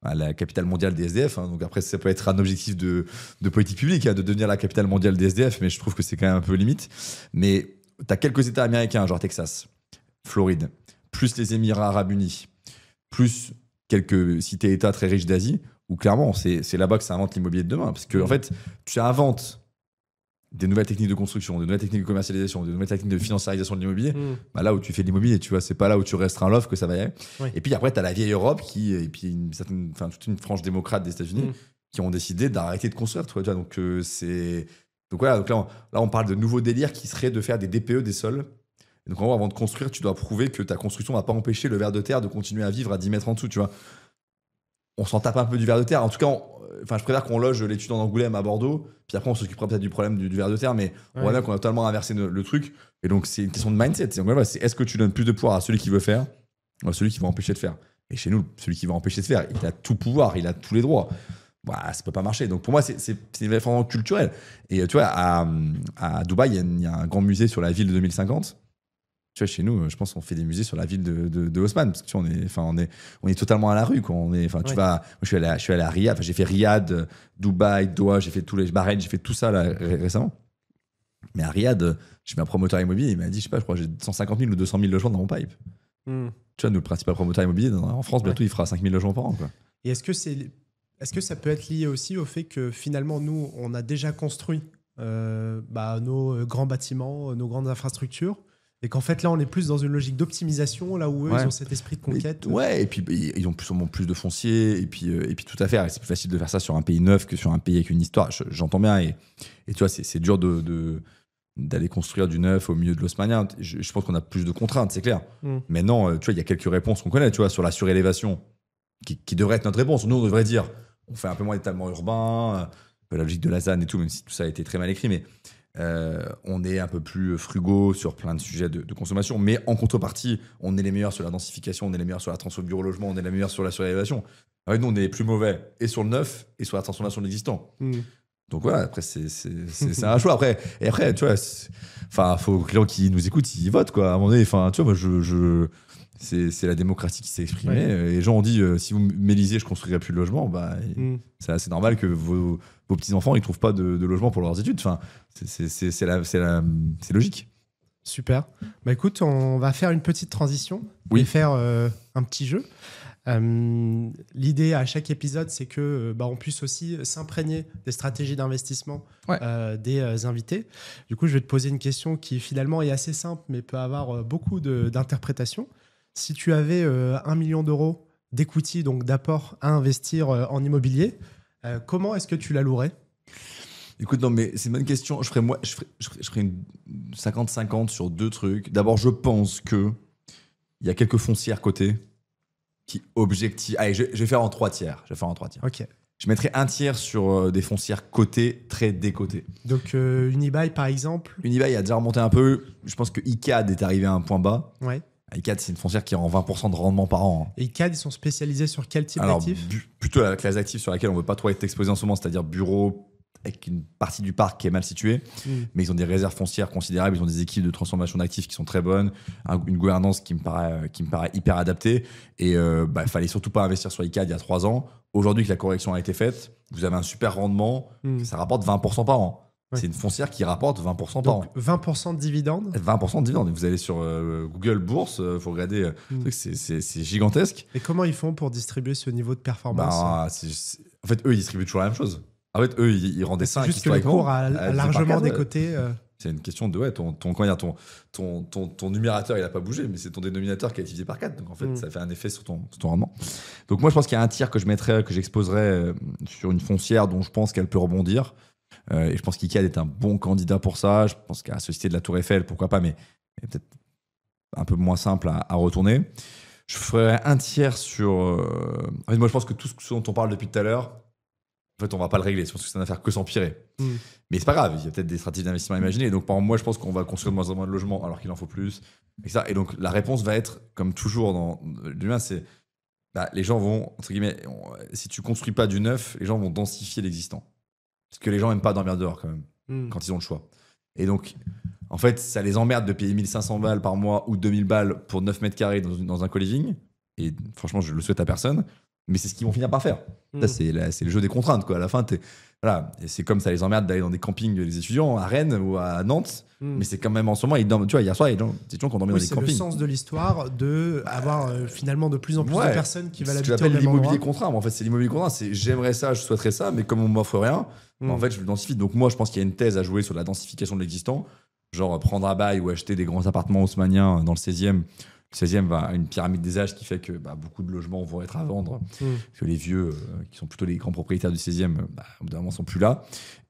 à la capitale mondiale des SDF. Hein. Donc après, ça peut être un objectif de politique publique, de devenir la capitale mondiale des SDF, mais je trouve que c'est quand même un peu limite. Mais tu as quelques États américains, genre Texas, Floride, plus les Émirats Arabes Unis, plus quelques cités-États très riches d'Asie, où clairement, c'est là-bas que ça invente l'immobilier de demain. Parce que, en fait, tu inventes des nouvelles techniques de construction, des nouvelles techniques de commercialisation, des nouvelles techniques de financiarisation de l'immobilier, là où tu fais de l'immobilier, tu vois, c'est pas là où tu restreins l'offre que ça va y aller. Oui. Et puis après, tu as la vieille Europe et puis toute une frange démocrate des États-Unis qui ont décidé d'arrêter de construire, tu vois. Donc voilà, donc là, on parle de nouveaux délires qui seraient de faire des DPE des sols. Et donc en gros, avant de construire, tu dois prouver que ta construction va pas empêcher le ver de terre de continuer à vivre à 10 mètres en dessous, tu vois. On s'en tape un peu du ver de terre. En tout cas, je préfère qu'on loge l'étude en Angoulême à Bordeaux, puis après on s'occupera peut-être du problème du ver de terre, mais on voit bien qu'on a totalement inversé le truc. Et donc c'est une question de mindset. Donc voilà, c'est est-ce que tu donnes plus de pouvoir à celui qui veut faire ou à celui qui va empêcher de faire? Et chez nous, celui qui va empêcher de faire, il a tout pouvoir, il a tous les droits. Ça peut pas marcher. Donc pour moi, c'est vraiment culturel. Et tu vois, à Dubaï, il y a un grand musée sur la ville de 2050. Tu vois, chez nous, je pense qu'on fait des musées sur la ville de Haussmann, parce que tu vois, on est totalement à la rue, quoi. Tu vas, moi, je suis allé à Riyad, j'ai fait Riyad, Dubaï, Doha, j'ai fait tous les Bahreïn, j'ai fait tout ça là, récemment. Mais à Riyad, j'ai fait un promoteur immobilier, il m'a dit, je sais pas, je crois que j'ai 150 000 ou 200 000 logements dans mon pipe. Tu vois, nous, le principal promoteur immobilier en France, bientôt, il fera 5 000 logements par an, quoi. Et est-ce que ça peut être lié aussi au fait que finalement, nous, on a déjà construit nos grands bâtiments, nos grandes infrastructures, et qu'en fait, là, on est plus dans une logique d'optimisation, là où eux, ils ont cet esprit de conquête. Et puis ils ont sûrement plus de foncier, et puis tout à faire. Et c'est plus facile de faire ça sur un pays neuf que sur un pays avec une histoire. J'entends bien, et tu vois, c'est dur d'aller construire du neuf au milieu de l'haussmannien. Je pense qu'on a plus de contraintes, c'est clair. Mais non, tu vois, il y a quelques réponses qu'on connaît, tu vois, sur la surélévation, qui devrait être notre réponse. Nous, on devrait dire, on fait un peu moins d'étalement urbain, la logique de la ZAN et tout, même si tout ça a été très mal écrit, mais on est un peu plus frugaux sur plein de sujets de consommation, mais en contrepartie, on est les meilleurs sur la densification, on est les meilleurs sur la transformation bureau logement, on est les meilleurs sur la surélévation. Nous, on est les plus mauvais et sur le neuf et sur la transformation de l'existant. Donc voilà, après, c'est un choix. Après, tu vois, faut que les gens qui nous écoutent, ils votent, quoi. À un moment donné, tu vois, moi, c'est la démocratie qui s'est exprimée. Et les gens ont dit, si vous m'élisez, je construirai plus de logement. C'est assez normal que vos petits-enfants, ils trouvent pas de logement pour leurs études. Enfin, c'est logique. Super. Écoute, on va faire une petite transition et faire un petit jeu. L'idée à chaque épisode, c'est que on puisse aussi s'imprégner des stratégies d'investissement des invités. Du coup, je vais te poser une question qui finalement est assez simple, mais peut avoir beaucoup d'interprétations. Si tu avais 1 million d'euros d'equity, donc d'apport à investir en immobilier, comment est-ce que tu l'allouerais ? Écoute, non, mais c'est une bonne question. Je ferais une 50-50 sur deux trucs. D'abord, je pense que il y a quelques foncières cotées qui objectivent. Allez, je vais faire en 3 tiers. Ok. Je mettrais un tiers sur des foncières cotées, très décotées. Donc, Unibail, par exemple. Unibail a déjà remonté un peu. Je pense que ICAD est arrivé à un point bas. Ouais. ICAD, c'est une foncière qui rend 20% de rendement par an. Et ICAD, ils sont spécialisés sur quel type Alors, d'actifs? plutôt la classe d'actifs sur laquelle on ne veut pas trop être exposé en ce moment, c'est-à-dire bureaux, avec une partie du parc qui est mal située. Mais ils ont des réserves foncières considérables, ils ont des équipes de transformation d'actifs qui sont très bonnes, une gouvernance qui me paraît hyper adaptée. Et fallait surtout pas investir sur ICAD il y a 3 ans. Aujourd'hui que la correction a été faite, vous avez un super rendement, ça rapporte 20% par an. Ouais. C'est une foncière qui rapporte 20% par an. 20% de dividendes. 20% de dividendes. Vous allez sur Google Bourse, il faut regarder, c'est gigantesque. Et comment ils font pour distribuer ce niveau de performance? En fait, eux, ils distribuent toujours la même chose. En fait, eux, ils rendaient ça. C'est juste que le cours a largement décoté. C'est une question de ton numérateur, il n'a pas bougé, mais c'est ton dénominateur qui a été divisé par 4. Donc en fait, ça fait un effet sur ton rendement. Donc moi, je pense qu'il y a un tiers que j'exposerais sur une foncière dont je pense qu'elle peut rebondir. Et je pense qu'ICAD est un bon candidat pour ça. Je pense qu'à la Société de la Tour Eiffel, pourquoi pas, mais peut-être un peu moins simple à retourner. Je ferais un tiers sur. En fait, moi, je pense que tout ce dont on parle depuis tout à l'heure, en fait, on va pas le régler. Je pense que c'est une affaire que s'empirer. Mais c'est pas grave. Il y a peut-être des stratégies d'investissement à imaginer. Donc, par exemple, moi, je pense qu'on va construire de moins en moins de logements alors qu'il en faut plus. Et donc, la réponse va être, comme toujours dans l'humain, c'est les gens vont, entre guillemets, si tu construis pas du neuf, les gens vont densifier l'existant. Parce que les gens n'aiment pas dormir dehors quand même, quand ils ont le choix. Et donc, en fait, ça les emmerde de payer 1500 balles par mois ou 2000 balles pour 9 mètres carrés dans un co-living. Et franchement, je le souhaite à personne. Mais c'est ce qu'ils vont finir par faire. Ça, c'est le jeu des contraintes, quoi. À la fin, voilà. Et c'est comme ça les emmerde d'aller dans des campings des étudiants à Rennes ou à Nantes. Mais c'est quand même en ce moment, ils dorment. Tu vois, hier soir, il y a des étudiants qui ont dormi dans des campings. C'est le sens de l'histoire d'avoir finalement de plus en plus de personnes qui veulent habiter au même l'immobilier endroit. contraint. Mais en fait, c'est l'immobilier contraint. C'est j'aimerais ça, je souhaiterais ça, mais comme on m'offre rien, en fait, je le densifie. Donc moi, je pense qu'il y a une thèse à jouer sur la densification de l'existant. Genre prendre à bail ou acheter des grands appartements haussmanniens dans le 16e. Le 16e va à une pyramide des âges qui fait que beaucoup de logements vont être à vendre. Parce que les vieux, qui sont plutôt les grands propriétaires du 16e, au bout d'un moment, sont plus là.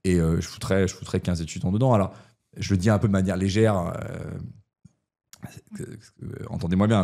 Et je foutrais 15 étudiants dedans. Alors, je le dis un peu de manière légère. Entendez-moi bien.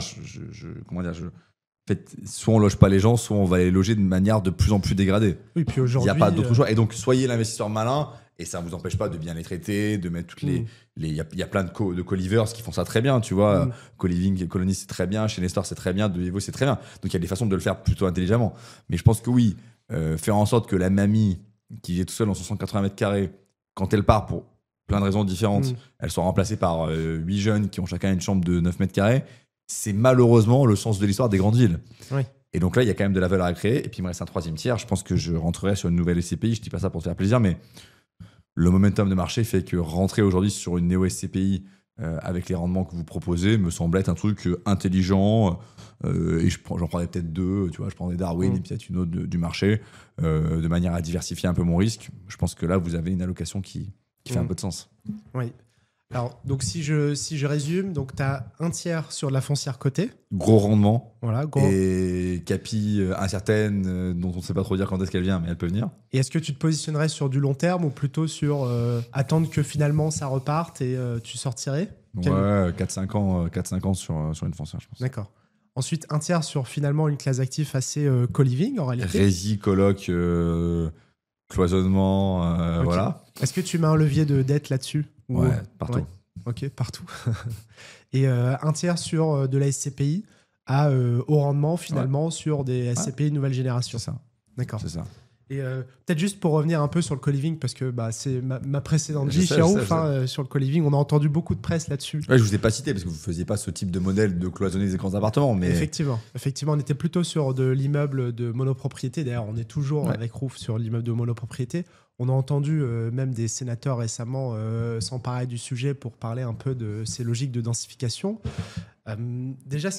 Comment dire, en fait, soit on loge pas les gens, soit on va les loger de manière de plus en plus dégradée. Oui, puis Il aujourd'hui, n'y a pas d'autre choix. Et donc, soyez l'investisseur malin. Et ça ne vous empêche pas de bien les traiter, de mettre toutes les. Il y a plein de co-livers qui font ça très bien, tu vois. Co-living, Colony, c'est très bien. Chez Nestor, c'est très bien. De Vivo, c'est très bien. Donc, il y a des façons de le faire plutôt intelligemment. Mais je pense que oui, faire en sorte que la mamie qui vit tout seule dans son 180 mètres carrés, quand elle part pour plein de raisons différentes, elle soit remplacée par 8 jeunes qui ont chacun une chambre de 9 mètres carrés, c'est malheureusement le sens de l'histoire des grandes villes. Oui. Et donc là, il y a quand même de la valeur à créer. Et puis, il me reste un 3e tiers. Je pense que je rentrerai sur une nouvelle SCPI. Je ne dis pas ça pour te faire plaisir, mais le momentum de marché fait que rentrer aujourd'hui sur une néo-SCPI avec les rendements que vous proposez me semble être un truc intelligent. Et j'en prendrais peut-être 2. Tu vois, je prendrais Darwin et peut-être une autre du marché de manière à diversifier un peu mon risque. Je pense que là, vous avez une allocation qui fait un peu de sens. Oui. Alors, donc si je résume, donc tu as un tiers sur la foncière cotée. Gros rendement. Voilà, gros. Et capi incertaine, dont on ne sait pas trop dire quand est-ce qu'elle vient, mais elle peut venir. Et est-ce que tu te positionnerais sur du long terme ou plutôt sur attendre que finalement ça reparte et tu sortirais? Ouais, 4-5 ans sur une foncière, je pense. D'accord. Ensuite, un tiers sur finalement une classe d'actifs assez co-living en réalité. Rési, coloc, cloisonnement, Okay. voilà. Est-ce que tu mets un levier de dette là-dessus? Ouais, partout. Ouais. Ok, partout. Et un tiers sur de la SCPI à haut rendement finalement sur des SCPI nouvelle génération. C'est ça. D'accord. C'est ça. Et peut-être juste pour revenir un peu sur le co-living, parce que c'est ma précédente Je vie sais, chez je sais, Rouf, sur le co-living, on a entendu beaucoup de presse là-dessus. Ouais, je vous ai pas cité parce que vous faisiez pas ce type de modèle de cloisonner des grands appartements, mais Effectivement, on était plutôt sur de l'immeuble de monopropriété. D'ailleurs, on est toujours avec Rouf sur l'immeuble de monopropriété. On a entendu même des sénateurs récemment s'emparer du sujet pour parler un peu de ces logiques de densification. Déjà,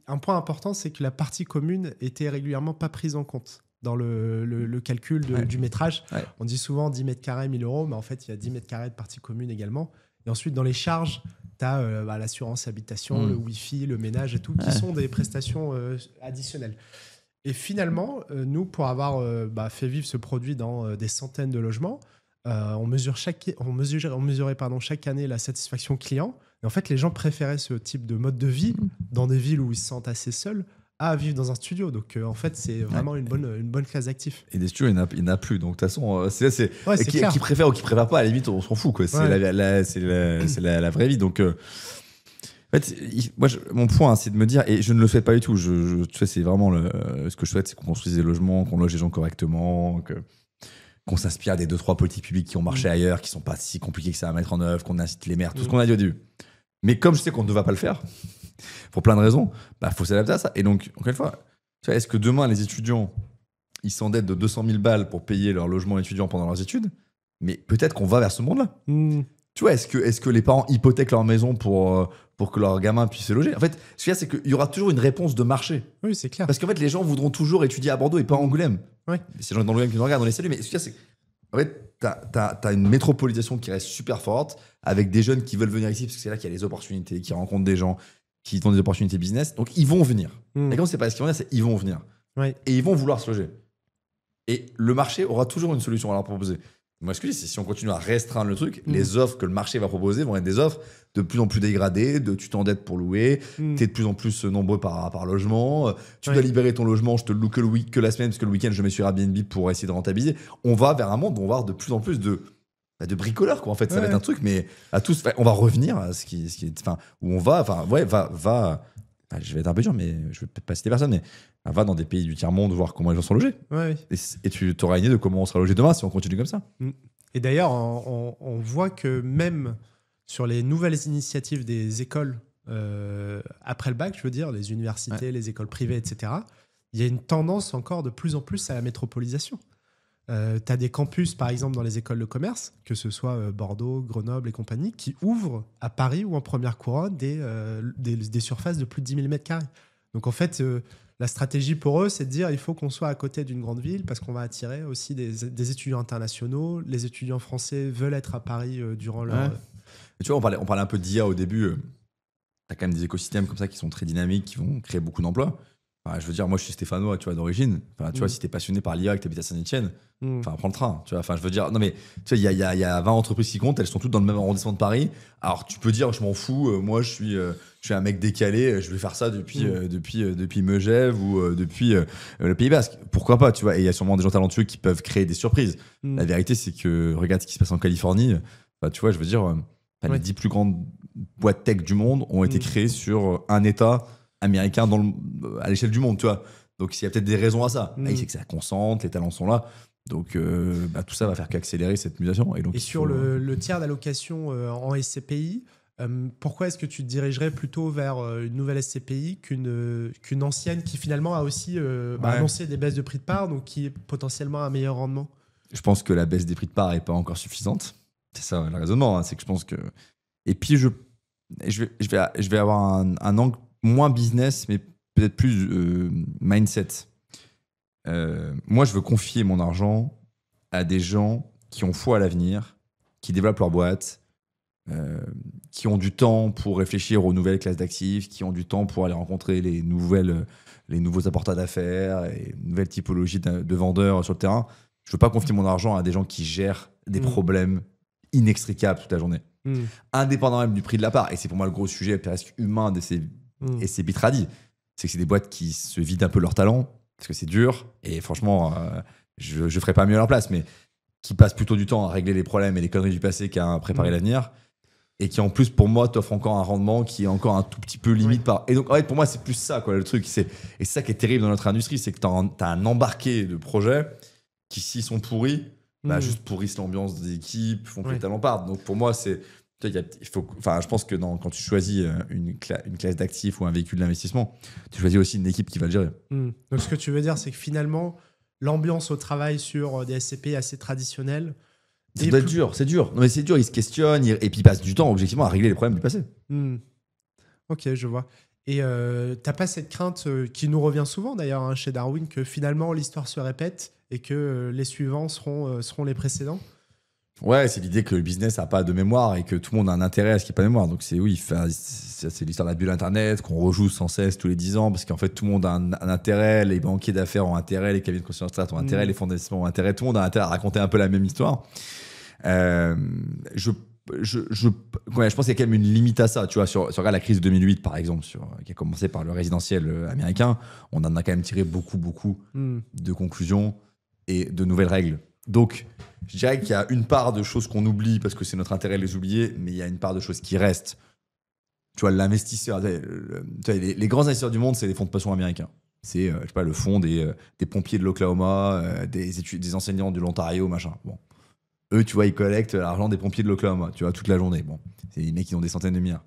un point important, c'est que la partie commune était régulièrement pas prise en compte dans le calcul du métrage. Ouais. On dit souvent 10 mètres carrés, 1000 euros, mais en fait, il y a 10 mètres carrés de partie commune également. Et ensuite, dans les charges, tu as l'assurance habitation, le Wi-Fi, le ménage et tout, qui sont des prestations additionnelles. Et finalement, nous, pour avoir fait vivre ce produit dans des centaines de logements, On mesurait chaque année la satisfaction client. Et en fait, les gens préféraient ce type de mode de vie dans des villes où ils se sentent assez seuls à vivre dans un studio. Donc, en fait, c'est vraiment une bonne classe d'actifs. Et des studios, il n'y en a plus. Donc, de toute façon, clair. Qui préfère ou qui préfère pas, à la limite, on s'en fout. Quoi. C'est la vraie vie. Donc, en fait, mon point, c'est de me dire, et je ne le fais pas du tout. Tu sais, c'est vraiment ce que je souhaite, c'est qu'on construise des logements, qu'on loge les gens correctement, qu'on s'inspire des 2-3 politiques publiques qui ont marché ailleurs, qui sont pas si compliquées que ça à mettre en œuvre, qu'on incite les maires, tout ce qu'on a dit au début. Mais comme je sais qu'on ne va pas le faire, pour plein de raisons, faut s'adapter à ça. Et donc, encore une fois, tu vois, est-ce que demain, les étudiants, ils s'endettent de 200 000 balles pour payer leur logement étudiant pendant leurs études? Mais peut-être qu'on va vers ce monde-là. Tu vois, est-ce que les parents hypothèquent leur maison pour que leurs gamins puissent se loger? En fait, ce qu'il y a, c'est qu'il y aura toujours une réponse de marché. Oui, c'est clair. Parce qu'en fait, les gens voudront toujours étudier à Bordeaux et pas à Angoulême. Ouais. C'est les gens d'Angoulême qui nous regardent, on les salue. Mais ce qu'il y a, c'est en fait, t'as une métropolisation qui reste super forte, avec des jeunes qui veulent venir ici, parce que c'est là qu'il y a les opportunités, qui rencontrent des gens, qui ont des opportunités business. Donc, ils vont venir. Et quand c'est pas ce qu'ils vont venir, c'est ils vont venir. Ouais. Et ils vont vouloir se loger. Et le marché aura toujours une solution à leur proposer. Moi, ce que je dis, c'est si on continue à restreindre le truc, les offres que le marché va proposer vont être des offres de plus en plus dégradées, tu t'endettes pour louer, t'es de plus en plus nombreux par logement, tu dois libérer ton logement, je te le loue que la semaine, parce que le week-end, je mets sur Airbnb pour essayer de rentabiliser. On va vers un monde où on va avoir de plus en plus de bricoleurs, quoi. En fait, ça va être un truc, mais à tous, on va revenir à ce qui est, où on va, je vais être un peu dur, mais je vais peut-être pas citer personne, mais va dans des pays du tiers-monde voir comment les gens sont logés. Ouais. Et tu auras une idée de comment on sera logé demain si on continue comme ça. Et d'ailleurs, on voit que même sur les nouvelles initiatives des écoles après le bac, je veux dire, les universités, les écoles privées, etc., il y a une tendance encore de plus en plus à la métropolisation. Tu as des campus, par exemple, dans les écoles de commerce, que ce soit Bordeaux, Grenoble et compagnie, qui ouvrent à Paris ou en première couronne des surfaces de plus de 10 000 m². Donc en fait, la stratégie pour eux, c'est de dire il faut qu'on soit à côté d'une grande ville parce qu'on va attirer aussi des étudiants internationaux. Les étudiants français veulent être à Paris durant leur... Et tu vois, on parlait un peu d'IA au début. Tu as quand même des écosystèmes comme ça qui sont très dynamiques, qui vont créer beaucoup d'emplois. Je veux dire, moi, je suis stéphanois, tu vois, d'origine. Tu vois, si t'es passionné par l'IA et que t'habites à Saint-Etienne, prends le train. Tu vois, je veux dire, non, mais tu vois, il y a 20 entreprises qui comptent, elles sont toutes dans le même arrondissement de Paris. Alors, tu peux dire, je m'en fous, moi, je suis un mec décalé, je vais faire ça depuis Megève ou depuis le Pays Basque. Pourquoi pas, tu vois? Et il y a sûrement des gens talentueux qui peuvent créer des surprises. La vérité, c'est que, regarde ce qui se passe en Californie. Tu vois, je veux dire, les 10 plus grandes boîtes tech du monde ont été créées sur un État américain à l'échelle du monde, tu vois. Donc, il y a peut-être des raisons à ça. Il sait que ça concentre, les talents sont là. Donc, tout ça va faire qu'accélérer cette mutation. Et sur le tiers d'allocation en SCPI, pourquoi est-ce que tu te dirigerais plutôt vers une nouvelle SCPI qu'une ancienne qui finalement a aussi annoncé des baisses de prix de part, donc qui est potentiellement un meilleur rendement? Je pense que la baisse des prix de part n'est pas encore suffisante. C'est ça le raisonnement. Hein. C'est que je pense que... Et puis, je vais avoir un angle moins business, mais peut-être plus mindset. Moi, je veux confier mon argent à des gens qui ont foi à l'avenir, qui développent leur boîte, qui ont du temps pour réfléchir aux nouvelles classes d'actifs, qui ont du temps pour aller rencontrer les nouveaux apporteurs d'affaires et une nouvelle typologie de vendeurs sur le terrain. Je veux pas confier mon argent à des gens qui gèrent des problèmes inextricables toute la journée. Indépendamment même du prix de la part. Et c'est pour moi le gros sujet presque humain de ces bitradi. C'est que c'est des boîtes qui se vident un peu leur talent, parce que c'est dur. Et franchement, je ne ferais pas mieux à leur place, mais qui passent plutôt du temps à régler les problèmes et les conneries du passé qu'à préparer l'avenir. Et qui, en plus, pour moi, t'offre encore un rendement qui est encore un tout petit peu limite par... Et donc, en fait, pour moi, c'est plus ça, quoi, le truc. Et c'est ça qui est terrible dans notre industrie, c'est que t'as un embarqué de projets qui, s'ils sont pourris, juste pourrissent l'ambiance des équipes, font que les talents partent. Donc, pour moi, c'est... je pense que quand tu choisis une classe d'actifs ou un véhicule d'investissement, tu choisis aussi une équipe qui va le gérer. Donc, ce que tu veux dire, c'est que finalement, l'ambiance au travail sur des SCP assez traditionnels... Ça doit être dur, c'est dur. Non, mais c'est dur, ils se questionnent et puis ils passent du temps, objectivement, à régler les problèmes du passé. Ok, je vois. Et t'as pas cette crainte qui nous revient souvent d'ailleurs chez Darwin, que finalement l'histoire se répète et que les suivants seront les précédents? Ouais, c'est l'idée que le business n'a pas de mémoire et que tout le monde a un intérêt à ce qu'il n'y ait pas de mémoire. Donc c'est l'histoire de la bulle Internet qu'on rejoue sans cesse tous les 10 ans parce qu'en fait tout le monde a un intérêt, les banquiers d'affaires ont intérêt, les cabinets de conseil en strat ont intérêt, les fonds d'investissement ont intérêt, tout le monde a intérêt à raconter un peu la même histoire. Je pense qu'il y a quand même une limite à ça. Tu vois, sur regarde la crise de 2008, par exemple, qui a commencé par le résidentiel américain, on en a quand même tiré beaucoup de conclusions et de nouvelles règles. Donc, je dirais qu'il y a une part de choses qu'on oublie parce que c'est notre intérêt de les oublier, mais il y a une part de choses qui restent. Tu vois, l'investisseur, les grands investisseurs du monde, c'est les fonds de pension américains. C'est, je sais pas, le fonds des pompiers de l'Oklahoma, des enseignants de l'Ontario, machin. Bon. Eux, tu vois, ils collectent l'argent des pompiers de l'Oklahoma, tu vois, toute la journée. Bon, c'est des mecs qui ont des centaines de milliards.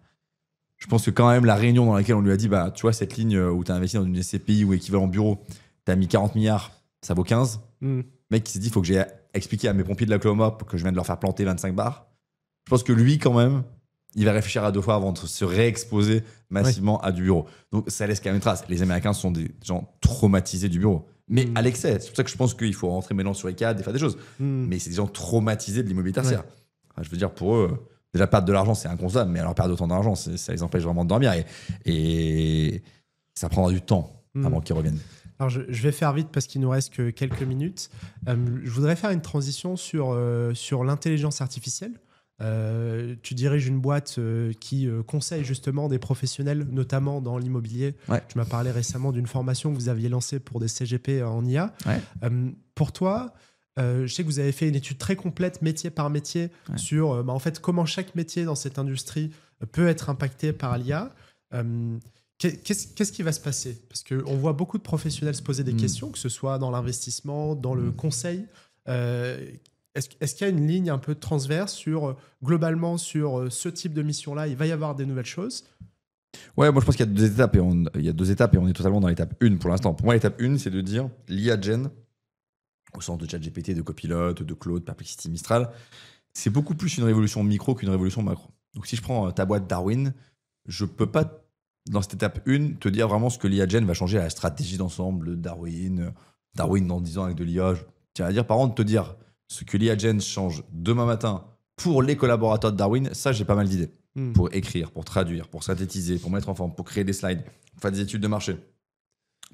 Je pense que quand même, la réunion dans laquelle on lui a dit, bah, tu vois, cette ligne où tu as investi dans une SCPI ou équivalent bureau, tu as mis 40 milliards, ça vaut 15. Le mec qui s'est dit, il faut que j'ai expliqué à mes pompiers de l'Oklahoma que je viens de leur faire planter 25 bars. Je pense que lui, quand même, il va réfléchir à deux fois avant de se réexposer massivement à du bureau. Donc, ça laisse quand même une trace. Les Américains sont des gens traumatisés du bureau. Mais à l'excès. C'est pour ça que je pense qu'il faut rentrer maintenant sur ICAD et faire des choses. Mais c'est des gens traumatisés de l'immobilier tertiaire. Enfin, je veux dire, pour eux, déjà perdre de l'argent, c'est inconcevable. Mais alors perdre autant d'argent, ça les empêche vraiment de dormir. Et ça prendra du temps avant qu'ils reviennent. Alors je vais faire vite parce qu'il nous reste que quelques minutes. Je voudrais faire une transition sur l'intelligence artificielle. Tu diriges une boîte qui conseille justement des professionnels, notamment dans l'immobilier. Tu m'as parlé récemment d'une formation que vous aviez lancée pour des CGP en IA. Pour toi, je sais que vous avez fait une étude très complète, métier par métier, sur en fait, comment chaque métier dans cette industrie peut être impacté par l'IA. Qu'est-ce qui va se passer? Parce qu'on voit beaucoup de professionnels se poser des questions, que ce soit dans l'investissement, dans le conseil. Est-ce qu'il y a une ligne un peu transverse globalement sur ce type de mission-là, il va y avoir des nouvelles choses? Ouais, moi je pense qu'il y a deux étapes et on est totalement dans l'étape 1 pour l'instant. Pour moi, l'étape 1, c'est de dire l'IA Gen, au sens de ChatGPT, de Copilot, de Claude, Perplexity, Mistral, c'est beaucoup plus une révolution micro qu'une révolution macro. Donc si je prends ta boîte Darwin, je peux pas, dans cette étape 1, te dire vraiment ce que l'IA Gen va changer à la stratégie d'ensemble de Darwin. Darwin dans 10 ans avec de l'IA, tiens à dire, par contre, te dire ce que l'IA Gen change demain matin pour les collaborateurs de Darwin, ça, j'ai pas mal d'idées. Pour écrire, pour traduire, pour synthétiser, pour mettre en forme, pour créer des slides, pour faire des études de marché,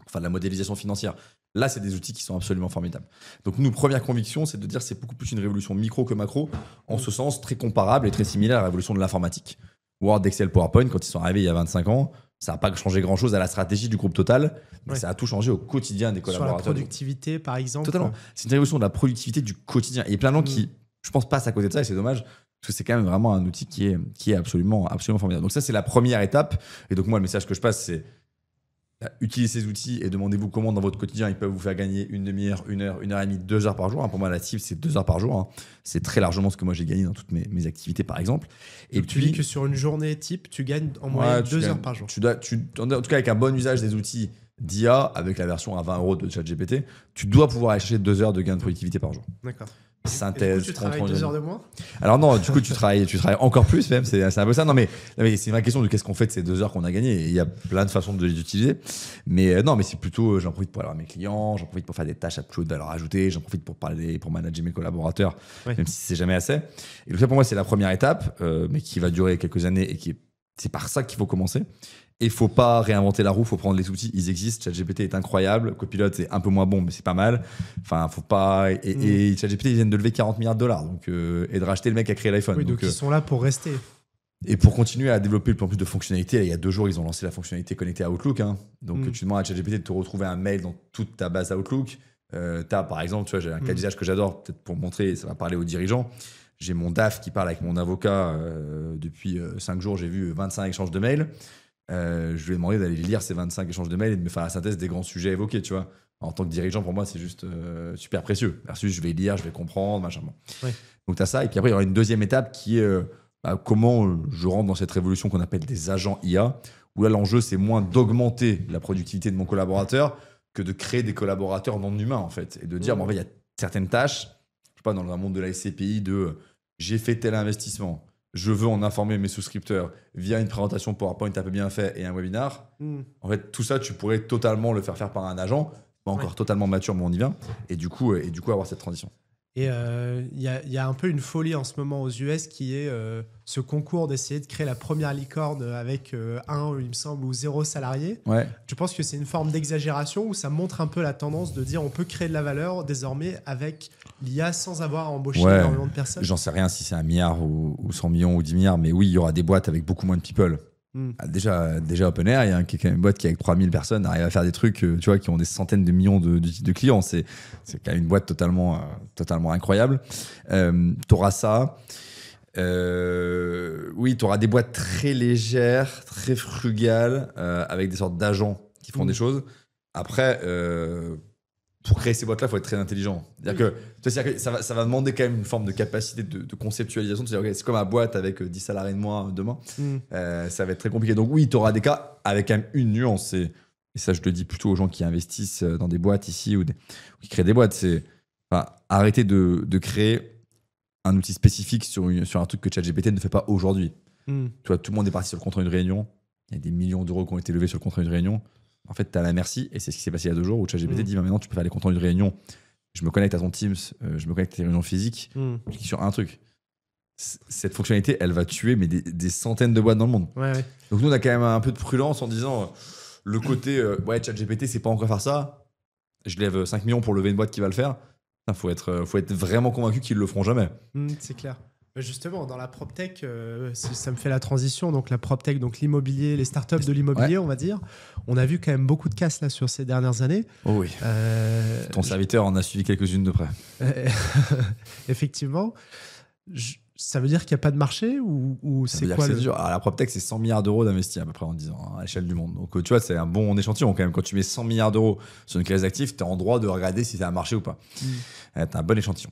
pour faire de la modélisation financière. Là, c'est des outils qui sont absolument formidables. Donc, nous, première conviction, c'est de dire que c'est beaucoup plus une révolution micro que macro, en ce sens très comparable et très similaire à la révolution de l'informatique. Word, Excel, PowerPoint, quand ils sont arrivés il y a 25 ans, ça n'a pas changé grand-chose à la stratégie du groupe Total, mais ça a tout changé au quotidien des collaborateurs. Sur la productivité, par exemple. Totalement. C'est une révolution de la productivité du quotidien. Et il y a plein de gens qui, je pense, passent à côté de ça, et c'est dommage, parce que c'est quand même vraiment un outil qui est absolument formidable. Donc ça, c'est la première étape. Et donc moi, le message que je passe, c'est utilisez ces outils et demandez-vous comment dans votre quotidien ils peuvent vous faire gagner une demi-heure, 1 heure, 1 heure et demie, 2 heures par jour. Pour moi, la cible, c'est 2 heures par jour. C'est très largement ce que moi j'ai gagné dans toutes mes activités, par exemple. Et puis, tu dis que sur une journée type, tu gagnes en moyenne 2 heures par jour. En tout cas, avec un bon usage des outils d'IA, avec la version à 20 € de ChatGPT, tu dois pouvoir aller chercher 2 heures de gain de productivité par jour. D'accord. Synthèse. Et du coup, tu travailles 2 heures de moins? Alors non, du coup, tu travailles encore plus même. C'est un peu ça. Non, mais c'est une vraie question de qu'est-ce qu'on fait de ces 2 heures qu'on a gagnées. Il y a plein de façons de les utiliser. Mais non, mais c'est plutôt, j'en profite pour aller voir mes clients, j'en profite pour faire des tâches à plus haute valeur ajoutée, j'en profite pour manager mes collaborateurs, même si c'est jamais assez. Et donc ça, pour moi, c'est la première étape, mais qui va durer quelques années et c'est par ça qu'il faut commencer. Et il ne faut pas réinventer la roue, il faut prendre les outils, ils existent. ChatGPT est incroyable, Copilot c'est un peu moins bon, mais c'est pas mal. Enfin, faut pas. Et ChatGPT, ils viennent de lever 40 milliards de dollars et de racheter le mec qui a créé l'iPhone. Oui, donc ils sont là pour rester. Et pour continuer à développer le plus de fonctionnalités, il y a 2 jours, ils ont lancé la fonctionnalité connectée à Outlook. Donc tu demandes à ChatGPT de te retrouver un mail dans toute ta base Outlook. T'as, par exemple, tu vois, j'ai un cas d'usage que j'adore, peut-être pour montrer, ça va parler aux dirigeants. J'ai mon DAF qui parle avec mon avocat depuis 5 jours, j'ai vu 25 échanges de mails. Je lui ai demandé d'aller lire ces 25 échanges de mails et de me faire la synthèse des grands sujets évoqués, tu vois. En tant que dirigeant, pour moi, c'est juste super précieux. Versus, je vais lire, je vais comprendre, machin. Ouais. Donc, tu as ça. Et puis après, il y aura une deuxième étape qui est comment je rentre dans cette révolution qu'on appelle des agents IA, où là, l'enjeu, c'est moins d'augmenter la productivité de mon collaborateur que de créer des collaborateurs non humains, en fait. Et de dire, en fait, il y a certaines tâches, je sais pas, dans le monde de la SCPI, j'ai fait tel investissement. Je veux en informer mes souscripteurs via une présentation PowerPoint un peu bien fait et un webinar. En fait, tout ça, tu pourrais totalement le faire par un agent, pas encore totalement mature, mais on y vient. Et du coup avoir cette transition. Et il y a un peu une folie en ce moment aux US qui est ce concours d'essayer de créer la première licorne avec il me semble, ou 0 salarié. Ouais. Tu penses que c'est une forme d'exagération ou ça montre un peu la tendance de dire on peut créer de la valeur désormais avec l'IA sans avoir à embaucher énormément de personnes? J'en sais rien si c'est 1 milliard ou 100 millions ou 10 milliards, mais oui, il y aura des boîtes avec beaucoup moins de people. Déjà OpenAI, il y a quand même une boîte qui avec 3000 personnes arrive à faire des trucs, tu vois, qui ont des centaines de millions de clients. C'est quand même une boîte totalement incroyable. T'auras ça. Oui, t'auras des boîtes très légères, très frugales, avec des sortes d'agents qui font des choses. Après, pour créer ces boîtes-là, il faut être très intelligent. C'est-à-dire que ça va demander quand même une forme de capacité de conceptualisation. C'est-à-dire que c'est comme ma boîte avec 10 salariés de moins demain. Ça va être très compliqué. Donc oui, tu auras des cas avec quand même une nuance. Et ça, je le dis plutôt aux gens qui investissent dans des boîtes ici ou qui créent des boîtes. C'est arrêter de créer un outil spécifique sur un truc que ChatGPT ne fait pas aujourd'hui. Tu vois, tout le monde est parti sur le contrat d'une réunion. Il y a des millions d'euros qui ont été levés sur le contrat d'une réunion. En fait, tu as la merci, et c'est ce qui s'est passé il y a 2 jours, où ChatGPT dit maintenant, tu peux faire les comptes rendus de réunion. Je me connecte à ton Teams, je me connecte à tes réunions physiques, je clique sur un truc. Cette fonctionnalité, elle va tuer mais des centaines de boîtes dans le monde. Ouais. Donc nous, on a quand même un peu de prudence en disant, le côté, ChatGPT, c'est pas encore faire ça. Je lève 5 millions pour lever une boîte qui va le faire. Il faut être vraiment convaincu qu'ils le feront jamais. C'est clair. Justement, dans la PropTech, ça me fait la transition. Donc, la PropTech, donc l'immobilier, les startups de l'immobilier, on va dire. On a vu quand même beaucoup de casses là sur ces dernières années. Oh oui. Ton serviteur en a suivi quelques-unes de près. Effectivement. Ça veut dire qu'il n'y a pas de marché ou c'est quoi c'est dur. Alors, la PropTech, c'est 100 milliards d'euros d'investis à peu près en 10 ans à l'échelle du monde. Donc, tu vois, c'est un bon échantillon quand même. Quand tu mets 100 milliards d'euros sur une classe d'actifs, tu es en droit de regarder si ça a marché ou pas. Tu as un bon échantillon.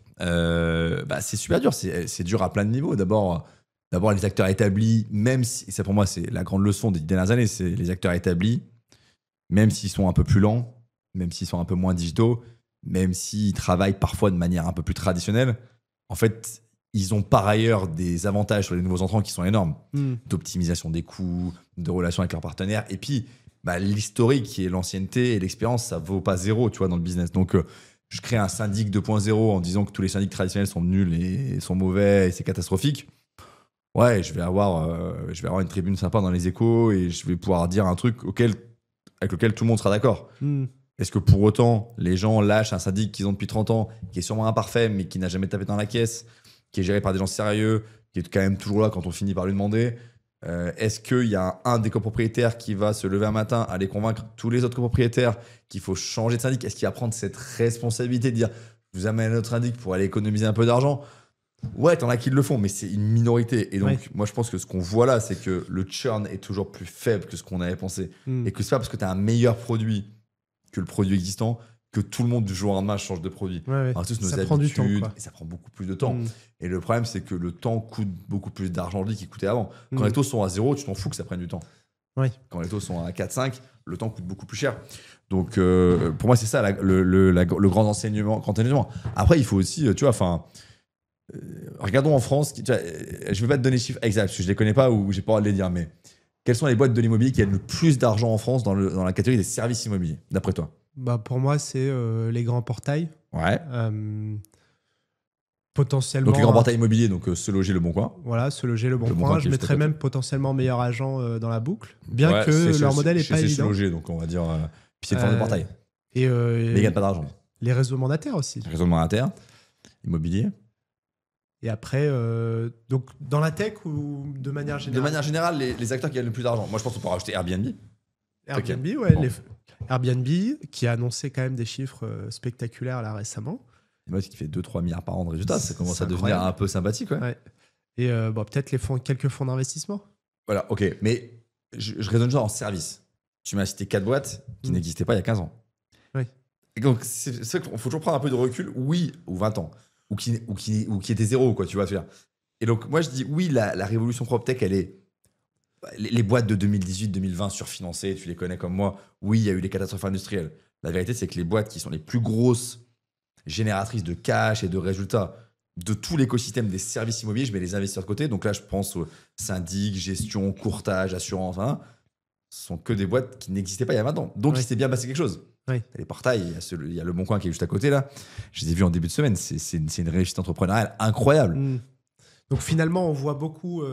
C'est super dur. C'est dur à plein de niveaux. D'abord, les acteurs établis, même si, ça pour moi, c'est la grande leçon des dernières années, c'est les acteurs établis, même s'ils sont un peu plus lents, même s'ils sont un peu moins digitaux, même s'ils travaillent parfois de manière un peu plus traditionnelle, en fait, ils ont par ailleurs des avantages sur les nouveaux entrants qui sont énormes, d'optimisation des coûts, de relations avec leurs partenaires. Et puis, l'historique qui est l'ancienneté et l'expérience, ça vaut pas zéro, tu vois, dans le business. Donc, je crée un syndic 2.0 en disant que tous les syndics traditionnels sont nuls et sont mauvais et c'est catastrophique. Ouais, je vais avoir une tribune sympa dans les Échos et je vais pouvoir dire un truc avec lequel tout le monde sera d'accord. Est-ce que pour autant, les gens lâchent un syndic qu'ils ont depuis 30 ans, qui est sûrement imparfait, mais qui n'a jamais tapé dans la caisse, qui est géré par des gens sérieux, qui est quand même toujours là quand on finit par lui demander? Est-ce qu'il y a un des copropriétaires qui va se lever un matin, aller convaincre tous les autres copropriétaires qu'il faut changer de syndic? Est-ce qu'il va prendre cette responsabilité de dire je vous amène notre syndic pour aller économiser un peu d'argent? Ouais, t'en as qui le font, mais c'est une minorité. Et donc, moi, je pense que ce qu'on voit là, c'est que le churn est toujours plus faible que ce qu'on avait pensé. Et que c'est pas parce que tu as un meilleur produit que le produit existant que tout le monde du jour au lendemain change de produit. On a tous nos ça habitudes, prend du temps, quoi. et ça prend beaucoup plus de temps. Et le problème, c'est que le temps coûte beaucoup plus d'argent aujourd'hui qu'il coûtait avant. Quand les taux sont à 0, tu t'en fous que ça prenne du temps. Quand les taux sont à 4-5, le temps coûte beaucoup plus cher. Donc, pour moi, c'est ça le grand enseignement. Après, il faut aussi, tu vois, regardons en France, tu vois, je ne vais pas te donner les chiffres exacts, parce que je ne les connais pas ou j'ai pas le droit de les dire, mais quelles sont les boîtes de l'immobilier qui gagnent le plus d'argent en France dans la catégorie des services immobiliers, d'après toi? Pour moi, c'est les grands portails. Ouais. Potentiellement. Donc les grands portails immobiliers, donc Se Loger, Le Bon Coin. Voilà, Se Loger, Le Bon Coin. Je mettrais même potentiellement meilleur agent dans la boucle, bien que leur modèle n'est pas évident. C'est Se Loger, donc on va dire. Puis c'est une forme de portail. Mais ils ne gagnent pas d'argent. Les réseaux mandataires aussi. Les réseaux mandataires, immobilier. Et après, donc dans la tech ou de manière générale? De manière générale, les acteurs qui gagnent le plus d'argent. Moi, je pense qu'on peut rajouter Airbnb. Airbnb, ouais. Bon. Airbnb, qui a annoncé quand même des chiffres spectaculaires là récemment. Moi, qui fait 2-3 milliards par an de résultats, ça commence à devenir un peu sympathique. Ouais. Et peut-être quelques fonds d'investissement. Voilà, ok. Mais je raisonne genre en service. Tu m'as cité 4 boîtes qui n'existaient pas il y a 15 ans. Oui. Et donc, il faut toujours prendre un peu de recul, oui, ou 20 ans. Ou qui était zéro, quoi, tu vois. Et donc, moi, je dis, oui, la révolution PropTech, elle est. Les boîtes de 2018-2020 surfinancées, tu les connais comme moi, oui, il y a eu des catastrophes industrielles. La vérité, c'est que les boîtes qui sont les plus grosses génératrices de cash et de résultats de tout l'écosystème des services immobiliers, je mets les investisseurs de côté. Donc là, je pense aux syndics, gestion, courtage, assurance. sont que des boîtes qui n'existaient pas il y a 20 ans. Donc, il s'était bien passé quelque chose. Oui. T'as les portails, il y a le Bon Coin qui est juste à côté là. Je les ai vus en début de semaine. C'est une réussite entrepreneuriale incroyable. Donc finalement, on voit beaucoup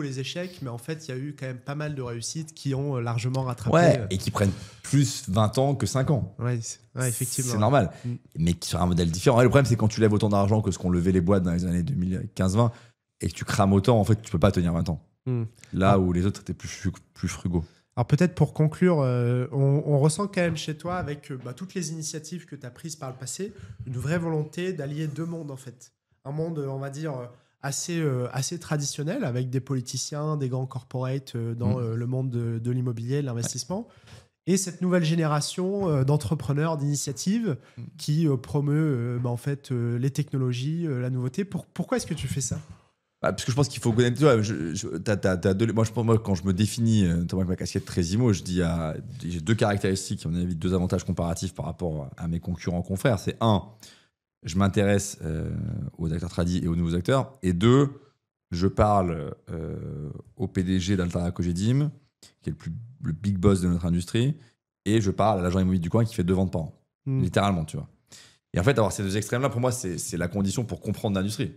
les échecs, mais en fait, il y a eu quand même pas mal de réussites qui ont largement rattrapé. Ouais, et qui prennent plus 20 ans que 5 ans. Ouais, effectivement. C'est normal. Mais sur un modèle différent. Et le problème, c'est quand tu lèves autant d'argent que ce qu'ont levé les boîtes dans les années 2015-20 et que tu crames autant, en fait, tu peux pas tenir 20 ans. Là où les autres étaient plus frugaux. Alors peut-être pour conclure, on ressent quand même chez toi, avec toutes les initiatives que tu as prises par le passé, une vraie volonté d'allier deux mondes en fait. Un monde, on va dire, assez traditionnel, avec des politiciens, des grands corporates dans le monde de l'immobilier, de l'investissement, et cette nouvelle génération d'entrepreneurs, d'initiatives qui promeut en fait, les technologies, la nouveauté. Pourquoi est-ce que tu fais ça ? Parce que je pense qu'il faut connaître. Moi, quand je me définis, notamment avec ma casquette très IMO, je dis j'ai deux caractéristiques, à mon avis, deux avantages comparatifs par rapport à mes concurrents confrères. C'est un, je m'intéresse aux acteurs tradis et aux nouveaux acteurs. Et deux, je parle au PDG d'Altarea Cogedim, qui est le big boss de notre industrie, et je parle à l'agent immobilier du coin qui fait 2 ventes par an. Littéralement, tu vois. Et en fait, avoir ces deux extrêmes-là, pour moi, c'est la condition pour comprendre l'industrie.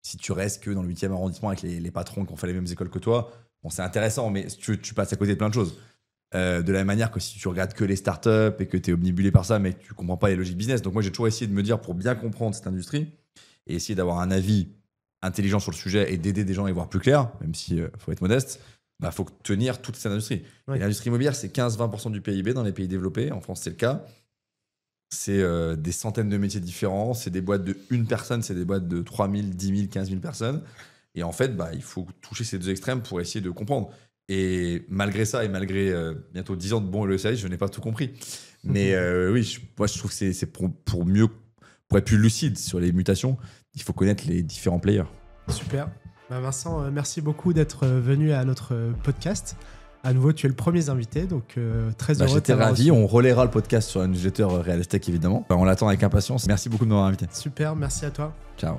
Si tu restes que dans le 8e arrondissement avec les patrons qui ont fait les mêmes écoles que toi, bon, c'est intéressant, mais tu passes à côté de plein de choses. De la même manière que si tu regardes que les startups et que tu es omnibulé par ça, mais que tu comprends pas les logiques business. Donc moi, j'ai toujours essayé de me dire, pour bien comprendre cette industrie et essayer d'avoir un avis intelligent sur le sujet et d'aider des gens à y voir plus clair, même s'il faut être modeste, faut tenir toute cette industrie. Ouais. Et l'industrie immobilière, c'est 15-20% du PIB dans les pays développés. En France, c'est le cas. C'est des centaines de métiers différents. C'est des boîtes de une personne, c'est des boîtes de 3 000, 10 000, 15 000 personnes. Et en fait, il faut toucher ces deux extrêmes pour essayer de comprendre. Et malgré ça, et malgré bientôt 10 ans de bon service, je n'ai pas tout compris. Mais oui, moi, je trouve que c'est pour être plus lucide sur les mutations, il faut connaître les différents players. Super. Vincent, merci beaucoup d'être venu à notre podcast. À nouveau, tu es le premier invité, donc très heureux. J'étais ravi. On relaiera le podcast sur la newsletter Real Estate, évidemment. On l'attend avec impatience. Merci beaucoup de m'avoir invité. Super, merci à toi. Ciao.